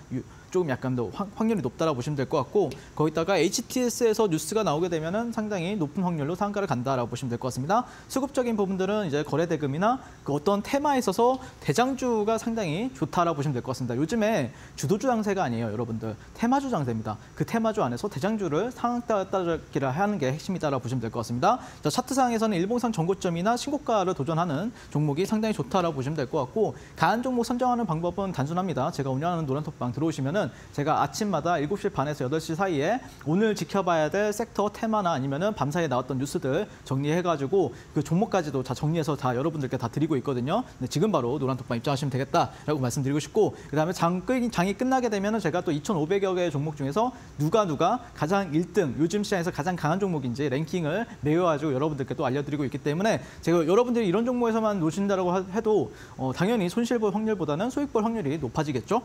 조금 약간 더 확률이 높다라고 보시면 될 것 같고 거기다가 HTS에서 뉴스가 나오게 되면은 상당히 높은 확률로 상한가를 간다라고 보시면 될 것 같습니다. 수급적인 부분들은 이제 거래 대금이나 그 어떤 테마에 있어서 대장주가 상당히 좋다라고 보시면 될 것 같습니다. 요즘에 주도주 장세가 아니에요, 여러분들. 테마주 장세입니다. 그 테마주 안에서 대장주를 상한가 따라잡기를 하는 게 핵심이다라고 보시면 될 것 같습니다. 자, 차트상에서는 일봉상 전고점이나 신고가를 도전하는 종목이 상당히 좋다라고 보시면 될 것 같고 강한 종목 선정하는 방법은 단순합니다. 제가 운영하는 노란톡방 들어오시면은 제가 아침마다 7시 반에서 8시 사이에 오늘 지켜봐야 될 섹터 테마나 아니면은 밤사이에 나왔던 뉴스들 정리해가지고 그 종목까지도 다 정리해서 다 여러분들께 다 드리고 있거든요. 네, 지금 바로 노란톡방 입장하시면 되겠다라고 말씀드리고 싶고 그다음에 장이 끝나게 되면은 제가 또 2,500여 개의 종목 중에서 누가 가장 1등 요즘 시장에서 가장 강한 종목인지 랭킹을 매겨가지고 여러분들께 또 알려드리고 있기 때문에 제가 여러분들이 이런 종목에서만 놓친다라고 해도 당연히 손실 볼 확률보다는 수익 볼 확률이 높아지겠죠.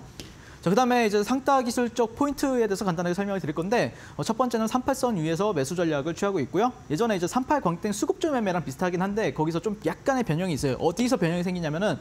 자, 그다음에 이제 상따 기술적 포인트에 대해서 간단하게 설명을 드릴 건데 첫 번째는 38선 위에서 매수 전략을 취하고 있고요. 예전에 이제 38 광땡 수급주 매매랑 비슷하긴 한데 거기서 좀 약간의 변형이 있어요. 어디서 변형이 생기냐면은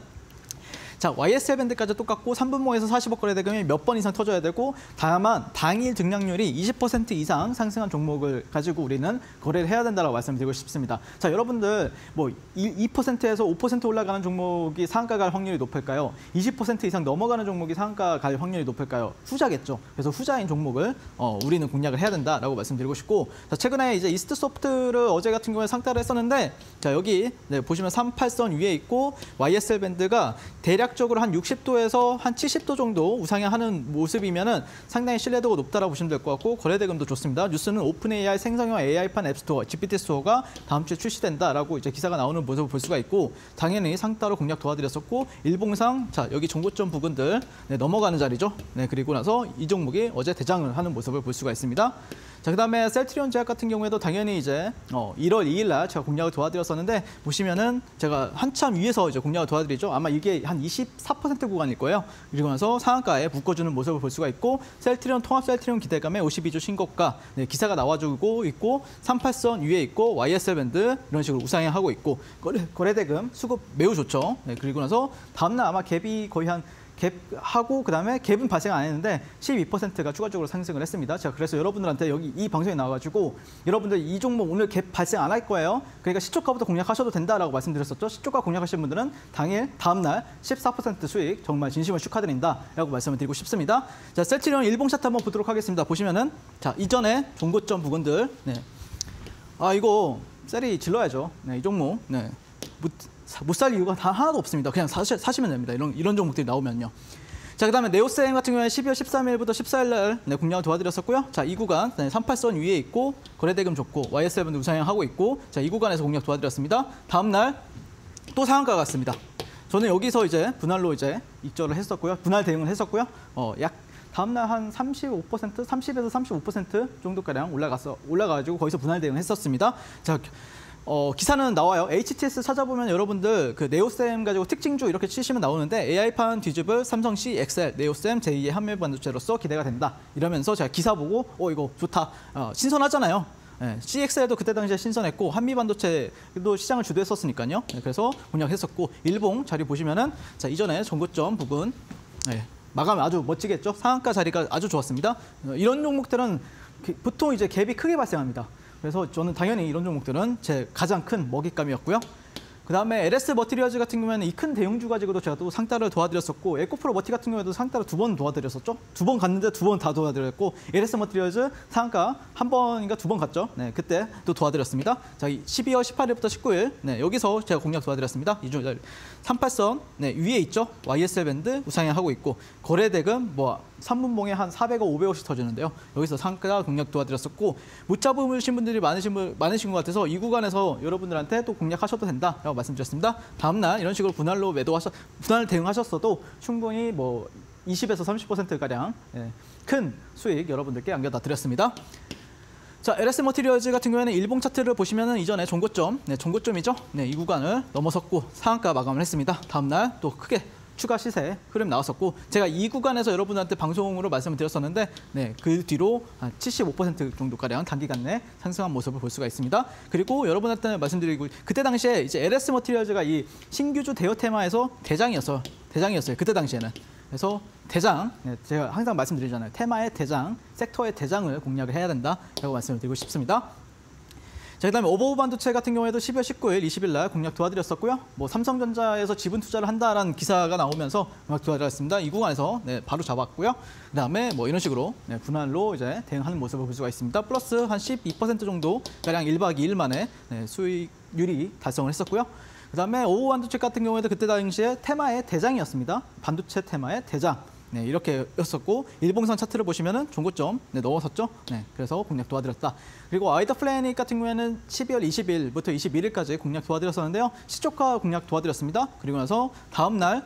자, YSL 밴드까지 똑같고 3분모에서 40억 거래 대금이 몇 번 이상 터져야 되고 다만 당일 등락률이 20% 이상 상승한 종목을 가지고 우리는 거래를 해야 된다고 말씀드리고 싶습니다. 자, 여러분들 뭐 2%에서 5% 올라가는 종목이 상한가 갈 확률이 높을까요? 20% 이상 넘어가는 종목이 상한가 갈 확률이 높을까요? 후자겠죠. 그래서 후자인 종목을 우리는 공략을 해야 된다라고 말씀드리고 싶고 자, 최근에 이제 이스트 소프트를 어제 같은 경우에 상따를 했었는데 자, 여기 네, 보시면 38선 위에 있고 YSL 밴드가 대략적으로 한 60도에서 한 70도 정도 우상향하는 모습이면은 상당히 신뢰도가 높다라고 보시면 될 것 같고 거래 대금도 좋습니다. 뉴스는 오픈 AI 생성형 AI판 앱스토어, GPT 스토어가 다음 주에 출시된다라고 이제 기사가 나오는 모습을 볼 수가 있고 당연히 상따로 공략 도와드렸었고 일봉상 자, 여기 정고점 부근들 네, 넘어가는 자리죠. 네, 그리고 나서 이 종목이 어제 대장을 하는 모습을 볼 수가 있습니다. 자, 그다음에 셀트리온 제약 같은 경우에도 당연히 이제 1월 2일 날 제가 공략을 도와드렸었는데 보시면은 제가 한참 위에서 이제 공략을 도와드리죠. 아마 이게 한 24% 구간일 거예요. 그리고 나서 상한가에 묶어주는 모습을 볼 수가 있고 셀트리온 통합 셀트리온 기대감에 52주 신고가 네, 기사가 나와주고 있고 38선 위에 있고 YSL 밴드 이런 식으로 우상향하고 있고 거래 대금 수급 매우 좋죠. 네, 그리고 나서 다음날 아마 갭이 거의 한 갭하고 그다음에 갭은 발생 안 했는데 12%가 추가적으로 상승을 했습니다. 제가 그래서 여러분들한테 여기 이 방송에 나와가지고 여러분들 이 종목 오늘 갭 발생 안 할 거예요. 그러니까 시초가부터 공략하셔도 된다라고 말씀드렸었죠. 시초가 공략하신 분들은 당일 다음날 14% 수익 정말 진심으로 축하드린다라고 말씀을 드리고 싶습니다. 자, 셀트리온 일봉 차트 한번 보도록 하겠습니다. 보시면은 자 이전에 종고점 부근들 아 이거 셀이 질러야죠. 이 종목 못 살 이유가 다 하나도 없습니다. 그냥 사시면 됩니다. 이런 종목들이 나오면요. 자, 그다음에 네오셈 같은 경우에 12월 13일부터 14일 날 공략을 도와드렸었고요. 자, 이 구간 38선 위에 있고 거래대금 좋고 YSL도 우상향하고 있고 자, 이 구간에서 공략 도와드렸습니다. 다음 날 또 상한가 갔습니다. 저는 여기서 이제 분할로 이제 익절을 했었고요. 분할 대응을 했었고요. 약 다음 날 한 35%, 30에서 35% 정도가량 올라가가지고 거기서 분할 대응을 했었습니다. 자, 기사는 나와요. HTS 찾아보면 여러분들 그 네오셈 가지고 특징주 이렇게 치시면 나오는데 AI판 뒤집을 삼성 CXL, 네오셈 제2의 한밀 반도체로서 기대가 된다. 이러면서 제가 기사 보고 이거 좋다. 신선하잖아요. CXL도 그때 당시에 신선했고 한미 반도체도 시장을 주도했었으니까요. 그래서 공략했었고 일봉 자리 보시면은 자 이전에 전고점 부근 마감 아주 멋지게 했죠. 상한가 자리가 아주 좋았습니다. 이런 종목들은 보통 이제 갭이 크게 발생합니다. 그래서 저는 당연히 이런 종목들은 제 가장 큰 먹잇감이었고요. 그다음에 LS 머티리얼즈 같은 경우에는 이 큰 대형주 가지고도 제가 또 상따를 도와드렸었고 에코프로 머티 같은 경우에도 상따를 2번 도와드렸었죠. 2번 갔는데 2번 다 도와드렸고 LS 머티리얼즈 상한가 1번인가 2번 갔죠. 네, 그때 또 도와드렸습니다. 자, 12월 18일부터 19일 여기서 제가 공략 도와드렸습니다. 이 중 38선 위에 있죠. YSL 밴드 우상향하고 있고 거래대금 3분봉에 한 400억, 500억씩 터지는데요. 여기서 상가 공략 도와드렸었고 못 잡으신 분들이 많으신 것 같아서 이 구간에서 여러분들한테 또 공략하셔도 된다라고 말씀드렸습니다. 다음 날 이런 식으로 분할 대응하셨어도 충분히 20에서 30%가량 큰 수익 여러분들께 안겨다 드렸습니다. 자, LS 머티리얼즈 같은 경우에는 일봉 차트를 보시면은 이전에 종고점, 종고점이죠. 이 구간을 넘어섰고 상한가 마감을 했습니다. 다음 날 또 크게 추가 시세 흐름 나왔었고 제가 이 구간에서 여러분한테 방송으로 말씀을 드렸었는데 그 뒤로 한 75% 정도가량 단기간 내 상승한 모습을 볼 수가 있습니다. 그리고 여러분한테 말씀드리고 그때 당시에 이제 LS 머티리얼즈가 이 신규주 대여 테마에서 대장이었어요. 그때 당시에는. 그래서 대장, 제가 항상 말씀드리잖아요. 테마의 대장, 섹터의 대장을 공략을 해야 된다라고 말씀을 드리고 싶습니다. 자, 그다음에 오버오 반도체 같은 경우에도 12월 19일, 20일 날 공략 도와드렸었고요. 삼성전자에서 지분 투자를 한다라는 기사가 나오면서 공략 도와드렸습니다. 이 구간에서 바로 잡았고요. 그다음에 이런 식으로 분할로 이제 대응하는 모습을 볼 수가 있습니다. 플러스 한 12% 정도 가량 1박 2일 만에 수익률이 달성을 했었고요. 그다음에 오버오 반도체 같은 경우에도 그때 당시에 테마의 대장이었습니다. 반도체 테마의 대장. 이렇게였었고 일봉상 차트를 보시면은 종고점 넘어섰죠. 그래서 공략 도와드렸다. 그리고 아이더 플래닛 같은 경우에는 12월 20일부터 21일까지 공략 도와드렸었는데요. 시초가 공략 도와드렸습니다. 그리고 나서 다음 날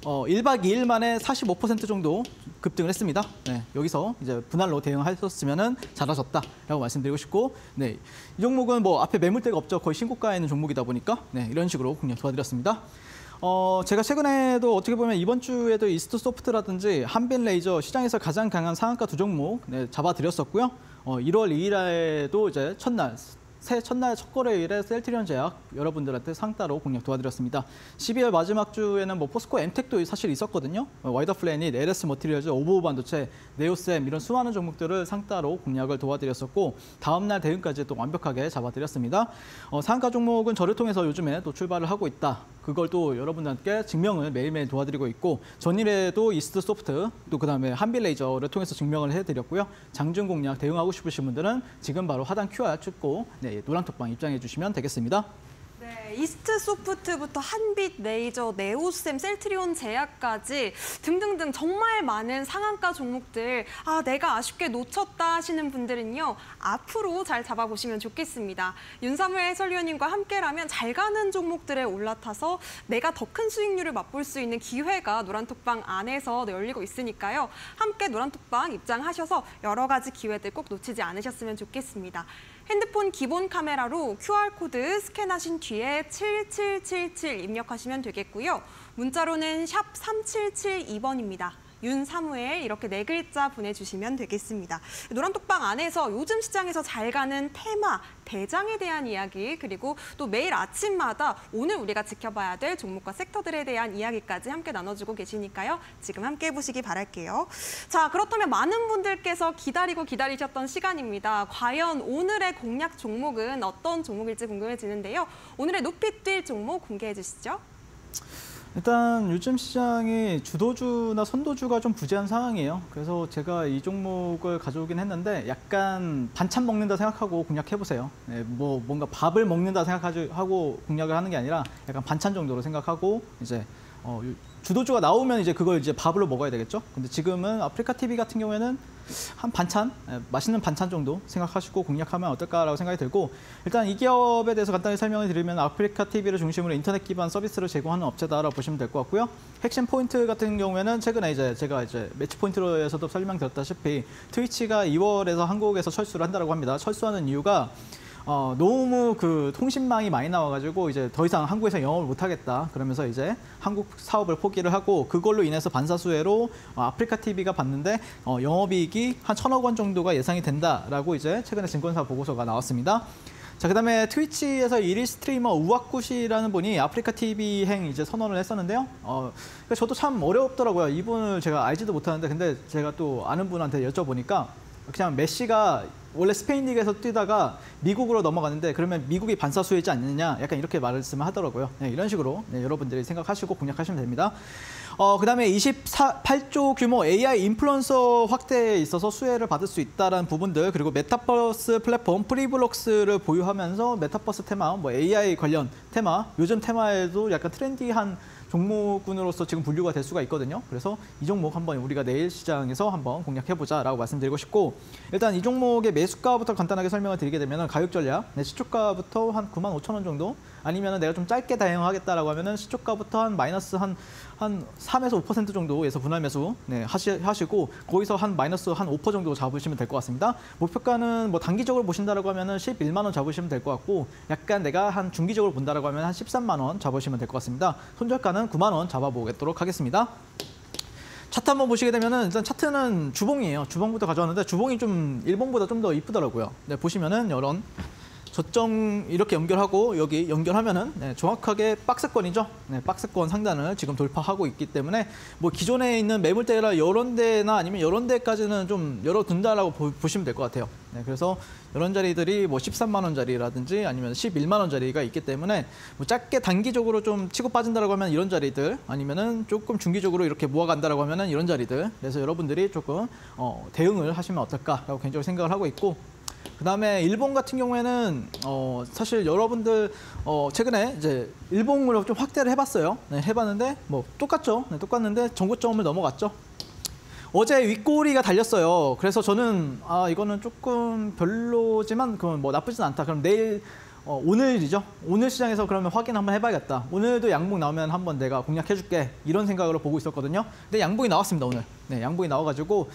1박 2일 만에 45% 정도 급등을 했습니다. 여기서 이제 분할로 대응하셨으면은 잘하셨다라고 말씀드리고 싶고, 이 종목은 앞에 매물대가 없죠. 거의 신고가에 있는 종목이다 보니까 이런 식으로 공략 도와드렸습니다. 제가 최근에도 어떻게 보면 이번 주에도 이스트 소프트라든지 한빈 레이저 시장에서 가장 강한 상한가 두 종목 잡아드렸었고요. 1월 2일에도 이제 새해 첫날 첫 거래일에 셀트리온 제약 여러분들한테 상따로 공략 도와드렸습니다. 12월 마지막 주에는 포스코 엠텍도 사실 있었거든요. 와이더 플래닛, LS 머티리얼즈, 오버오 반도체, 네오셈 이런 수많은 종목들을 상따로 공략을 도와드렸었고 다음 날 대응까지 또 완벽하게 잡아드렸습니다. 상한가 종목은 저를 통해서 요즘에 또 출발을 하고 있다. 그걸 또 여러분들께 증명을 매일매일 도와드리고 있고 전일에도 이스트 소프트 또 그다음에 한빈 레이저를 통해서 증명을 해드렸고요. 장중 공략 대응하고 싶으신 분들은 지금 바로 하단 QR 찍고 노란톡방 입장해 주시면 되겠습니다. 이스트 소프트부터 한빛 레이저, 네오셈, 셀트리온 제약까지 등등등 정말 많은 상한가 종목들 내가 아쉽게 놓쳤다 하시는 분들은요. 앞으로 잘 잡아보시면 좋겠습니다. 윤사무엘 해설위원님과 함께라면 잘 가는 종목들에 올라타서 내가 더 큰 수익률을 맛볼 수 있는 기회가 노란톡방 안에서 열리고 있으니까요. 함께 노란톡방 입장하셔서 여러 가지 기회들 꼭 놓치지 않으셨으면 좋겠습니다. 핸드폰 기본 카메라로 QR코드 스캔하신 뒤에 7777 입력하시면 되겠고요. 문자로는 샵 3772번입니다. 윤사무엘 이렇게 4글자 보내주시면 되겠습니다. 노란톡방 안에서 요즘 시장에서 잘 가는 테마, 대장에 대한 이야기 그리고 또 매일 아침마다 오늘 우리가 지켜봐야 될 종목과 섹터들에 대한 이야기까지 함께 나눠주고 계시니까요. 지금 함께 해보시기 바랄게요. 자, 그렇다면 많은 분들께서 기다리셨던 시간입니다. 과연 오늘의 공략 종목은 어떤 종목일지 궁금해지는데요. 오늘의 높이 뛸 종목 공개해 주시죠. 일단 요즘 시장이 주도주나 선도주가 좀 부재한 상황이에요. 그래서 제가 이 종목을 가져오긴 했는데 약간 반찬 먹는다 생각하고 공략해보세요. 네, 뭐 뭔가 밥을 먹는다 생각하고 공략을 하는 게 아니라 약간 반찬 정도로 생각하고 이제 주도주가 나오면 이제 그걸 이제 밥으로 먹어야 되겠죠. 근데 지금은 아프리카 TV 같은 경우에는 한 반찬, 맛있는 반찬 정도 생각하시고 공략하면 어떨까라고 생각이 들고, 일단 이 기업에 대해서 간단히 설명을 드리면 아프리카 TV를 중심으로 인터넷 기반 서비스를 제공하는 업체다라고 보시면 될 것 같고요. 핵심 포인트 같은 경우에는 최근에 이제 제가 매치 포인트로에서도 설명드렸다시피 트위치가 2월에서 한국에서 철수를 한다고 합니다. 철수하는 이유가 너무 그 통신망이 많이 나와가지고 이제 더 이상 한국에서 영업을 못하겠다. 그러면서 이제 한국 사업을 포기를 하고 그걸로 인해서 반사수혜로 아프리카 TV가 봤는데 영업이익이 한 1,000억 원 정도가 예상이 된다라고 이제 최근에 증권사 보고서가 나왔습니다. 자, 그다음에 트위치에서 1위 스트리머 우와쿠시라는 분이 아프리카 TV 행 이제 선언을 했었는데요. 그러니까 저도 참 어렵더라고요. 이분을 제가 알지도 못하는데 근데 제가 또 아는 분한테 여쭤보니까 그냥 메시가 원래 스페인 리그에서 뛰다가 미국으로 넘어갔는데 그러면 미국이 반사수혜지 않느냐 약간 이렇게 말씀을 하더라고요. 네, 이런 식으로 여러분들이 생각하시고 공략하시면 됩니다. 그다음에 28조 규모 AI 인플루언서 확대에 있어서 수혜를 받을 수 있다는 부분들, 그리고 메타버스 플랫폼 프리블록스를 보유하면서 메타버스 테마, 뭐 AI 관련 테마, 요즘 테마에도 약간 트렌디한 종목군으로서 지금 분류가 될 수가 있거든요. 그래서 이 종목 한번 우리가 내일 시장에서 한번 공략해보자라고 말씀드리고 싶고, 일단 이 종목의 매수가부터 간단하게 설명을 드리게 되면 가격 전략, 시초가부터 한 95,000원 정도, 아니면 내가 좀 짧게 대응하겠다라고 하면은 시초가부터 한 마이너스 한 3에서 5% 정도에서 분할 매수 하시고 거기서 한 마이너스 한 5% 정도 잡으시면 될 것 같습니다. 목표가는 뭐 단기적으로 보신다라고 하면은 11만 원 잡으시면 될 것 같고, 약간 내가 한 중기적으로 본다라고 하면 한 13만 원 잡으시면 될 것 같습니다. 손절가는 9만 원 잡아보도록 하겠습니다. 차트 한번 보시게 되면은 일단 차트는 주봉이에요. 주봉부터 가져왔는데 주봉이 좀 일봉보다 좀 더 이쁘더라고요. 네, 보시면은 이런 저점 이렇게 연결하고 여기 연결하면은 정확하게 박스권이죠. 네, 박스권 상단을 지금 돌파하고 있기 때문에 뭐 기존에 있는 매물대나 이런 데나 아니면 이런 데까지는 좀 열어둔다라고 보시면 될 것 같아요. 네, 그래서 이런 자리들이 뭐 13만 원짜리라든지 아니면 11만 원짜리가 있기 때문에 뭐 짧게 단기적으로 좀 치고 빠진다라고 하면 이런 자리들, 아니면은 조금 중기적으로 이렇게 모아간다라고 하면은 이런 자리들. 그래서 여러분들이 조금 대응을 하시면 어떨까라고 개인적으로 생각을 하고 있고, 그다음에 일본 같은 경우에는 사실 여러분들 최근에 이제 일봉으로 좀 확대를 해봤어요. 네, 해봤는데 뭐 똑같죠. 네, 똑같는데 전고점을 넘어갔죠. 어제 윗꼬리가 달렸어요. 그래서 저는 이거는 조금 별로지만 그건 뭐 나쁘진 않다. 그럼 내일 오늘이죠. 오늘 시장에서 그러면 확인 한번 해봐야겠다. 오늘도 양봉 나오면 한번 내가 공략해줄게. 이런 생각으로 보고 있었거든요. 근데 양봉이 나왔습니다, 오늘. 네, 양봉이 나와가지고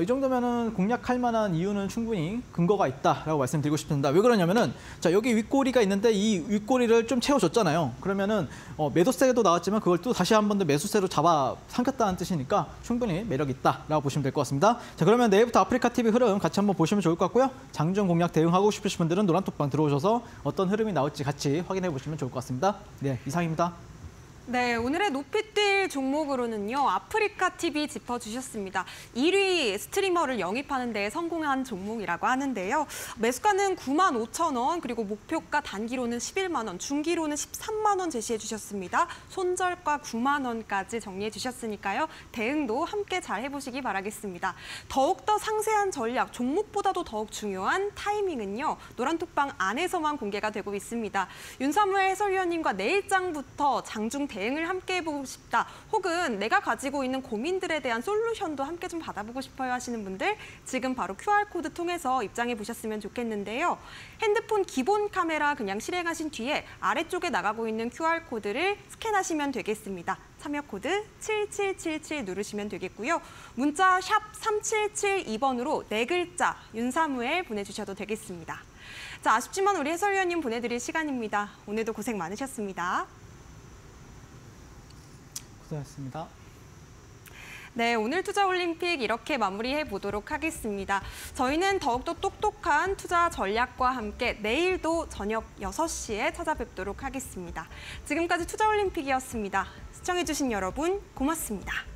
이 정도면은 공략할 만한 이유는 충분히 근거가 있다라고 말씀드리고 싶습니다. 왜 그러냐면은 자, 여기 윗꼬리가 있는데 이 윗꼬리를 좀 채워줬잖아요. 그러면은 매도세도 나왔지만 그걸 또 다시 한 번 더 매수세로 잡아 삼켰다는 뜻이니까 충분히 매력 있다라고 보시면 될 것 같습니다. 자, 그러면 내일부터 아프리카 TV 흐름 같이 한번 보시면 좋을 것 같고요. 장중 공략 대응하고 싶으신 분들은 노란톡방 들어오셔서 어떤 흐름이 나올지 같이 확인해 보시면 좋을 것 같습니다. 네, 이상입니다. 네, 오늘의 높이 뛸 종목으로는요, 아프리카 TV 짚어주셨습니다. 1위 스트리머를 영입하는 데 성공한 종목이라고 하는데요. 매수가는 95,000원, 그리고 목표가 단기로는 11만 원, 중기로는 13만 원 제시해 주셨습니다. 손절가 9만 원까지 정리해 주셨으니까요. 대응도 함께 잘 해보시기 바라겠습니다. 더욱더 상세한 전략, 종목보다도 더욱 중요한 타이밍은요, 노란톡방 안에서만 공개가 되고 있습니다. 윤사무엘 해설위원님과 내일장부터 장중 대응을 함께 해보고 싶다, 혹은 내가 가지고 있는 고민들에 대한 솔루션도 함께 좀 받아보고 싶어요 하시는 분들, 지금 바로 QR코드 통해서 입장해 보셨으면 좋겠는데요. 핸드폰 기본 카메라 그냥 실행하신 뒤에 아래쪽에 나가고 있는 QR코드를 스캔하시면 되겠습니다. 참여 코드 7777 누르시면 되겠고요. 문자 샵 3772번으로 4글자 윤사무엘 보내주셔도 되겠습니다. 자, 아쉽지만 우리 해설위원님 보내드릴 시간입니다. 오늘도 고생 많으셨습니다. 고생하셨습니다. 네, 오늘 투자올림픽 이렇게 마무리해 보도록 하겠습니다. 저희는 더욱더 똑똑한 투자 전략과 함께 내일도 저녁 6시에 찾아뵙도록 하겠습니다. 지금까지 투자올림픽이었습니다. 시청해주신 여러분 고맙습니다.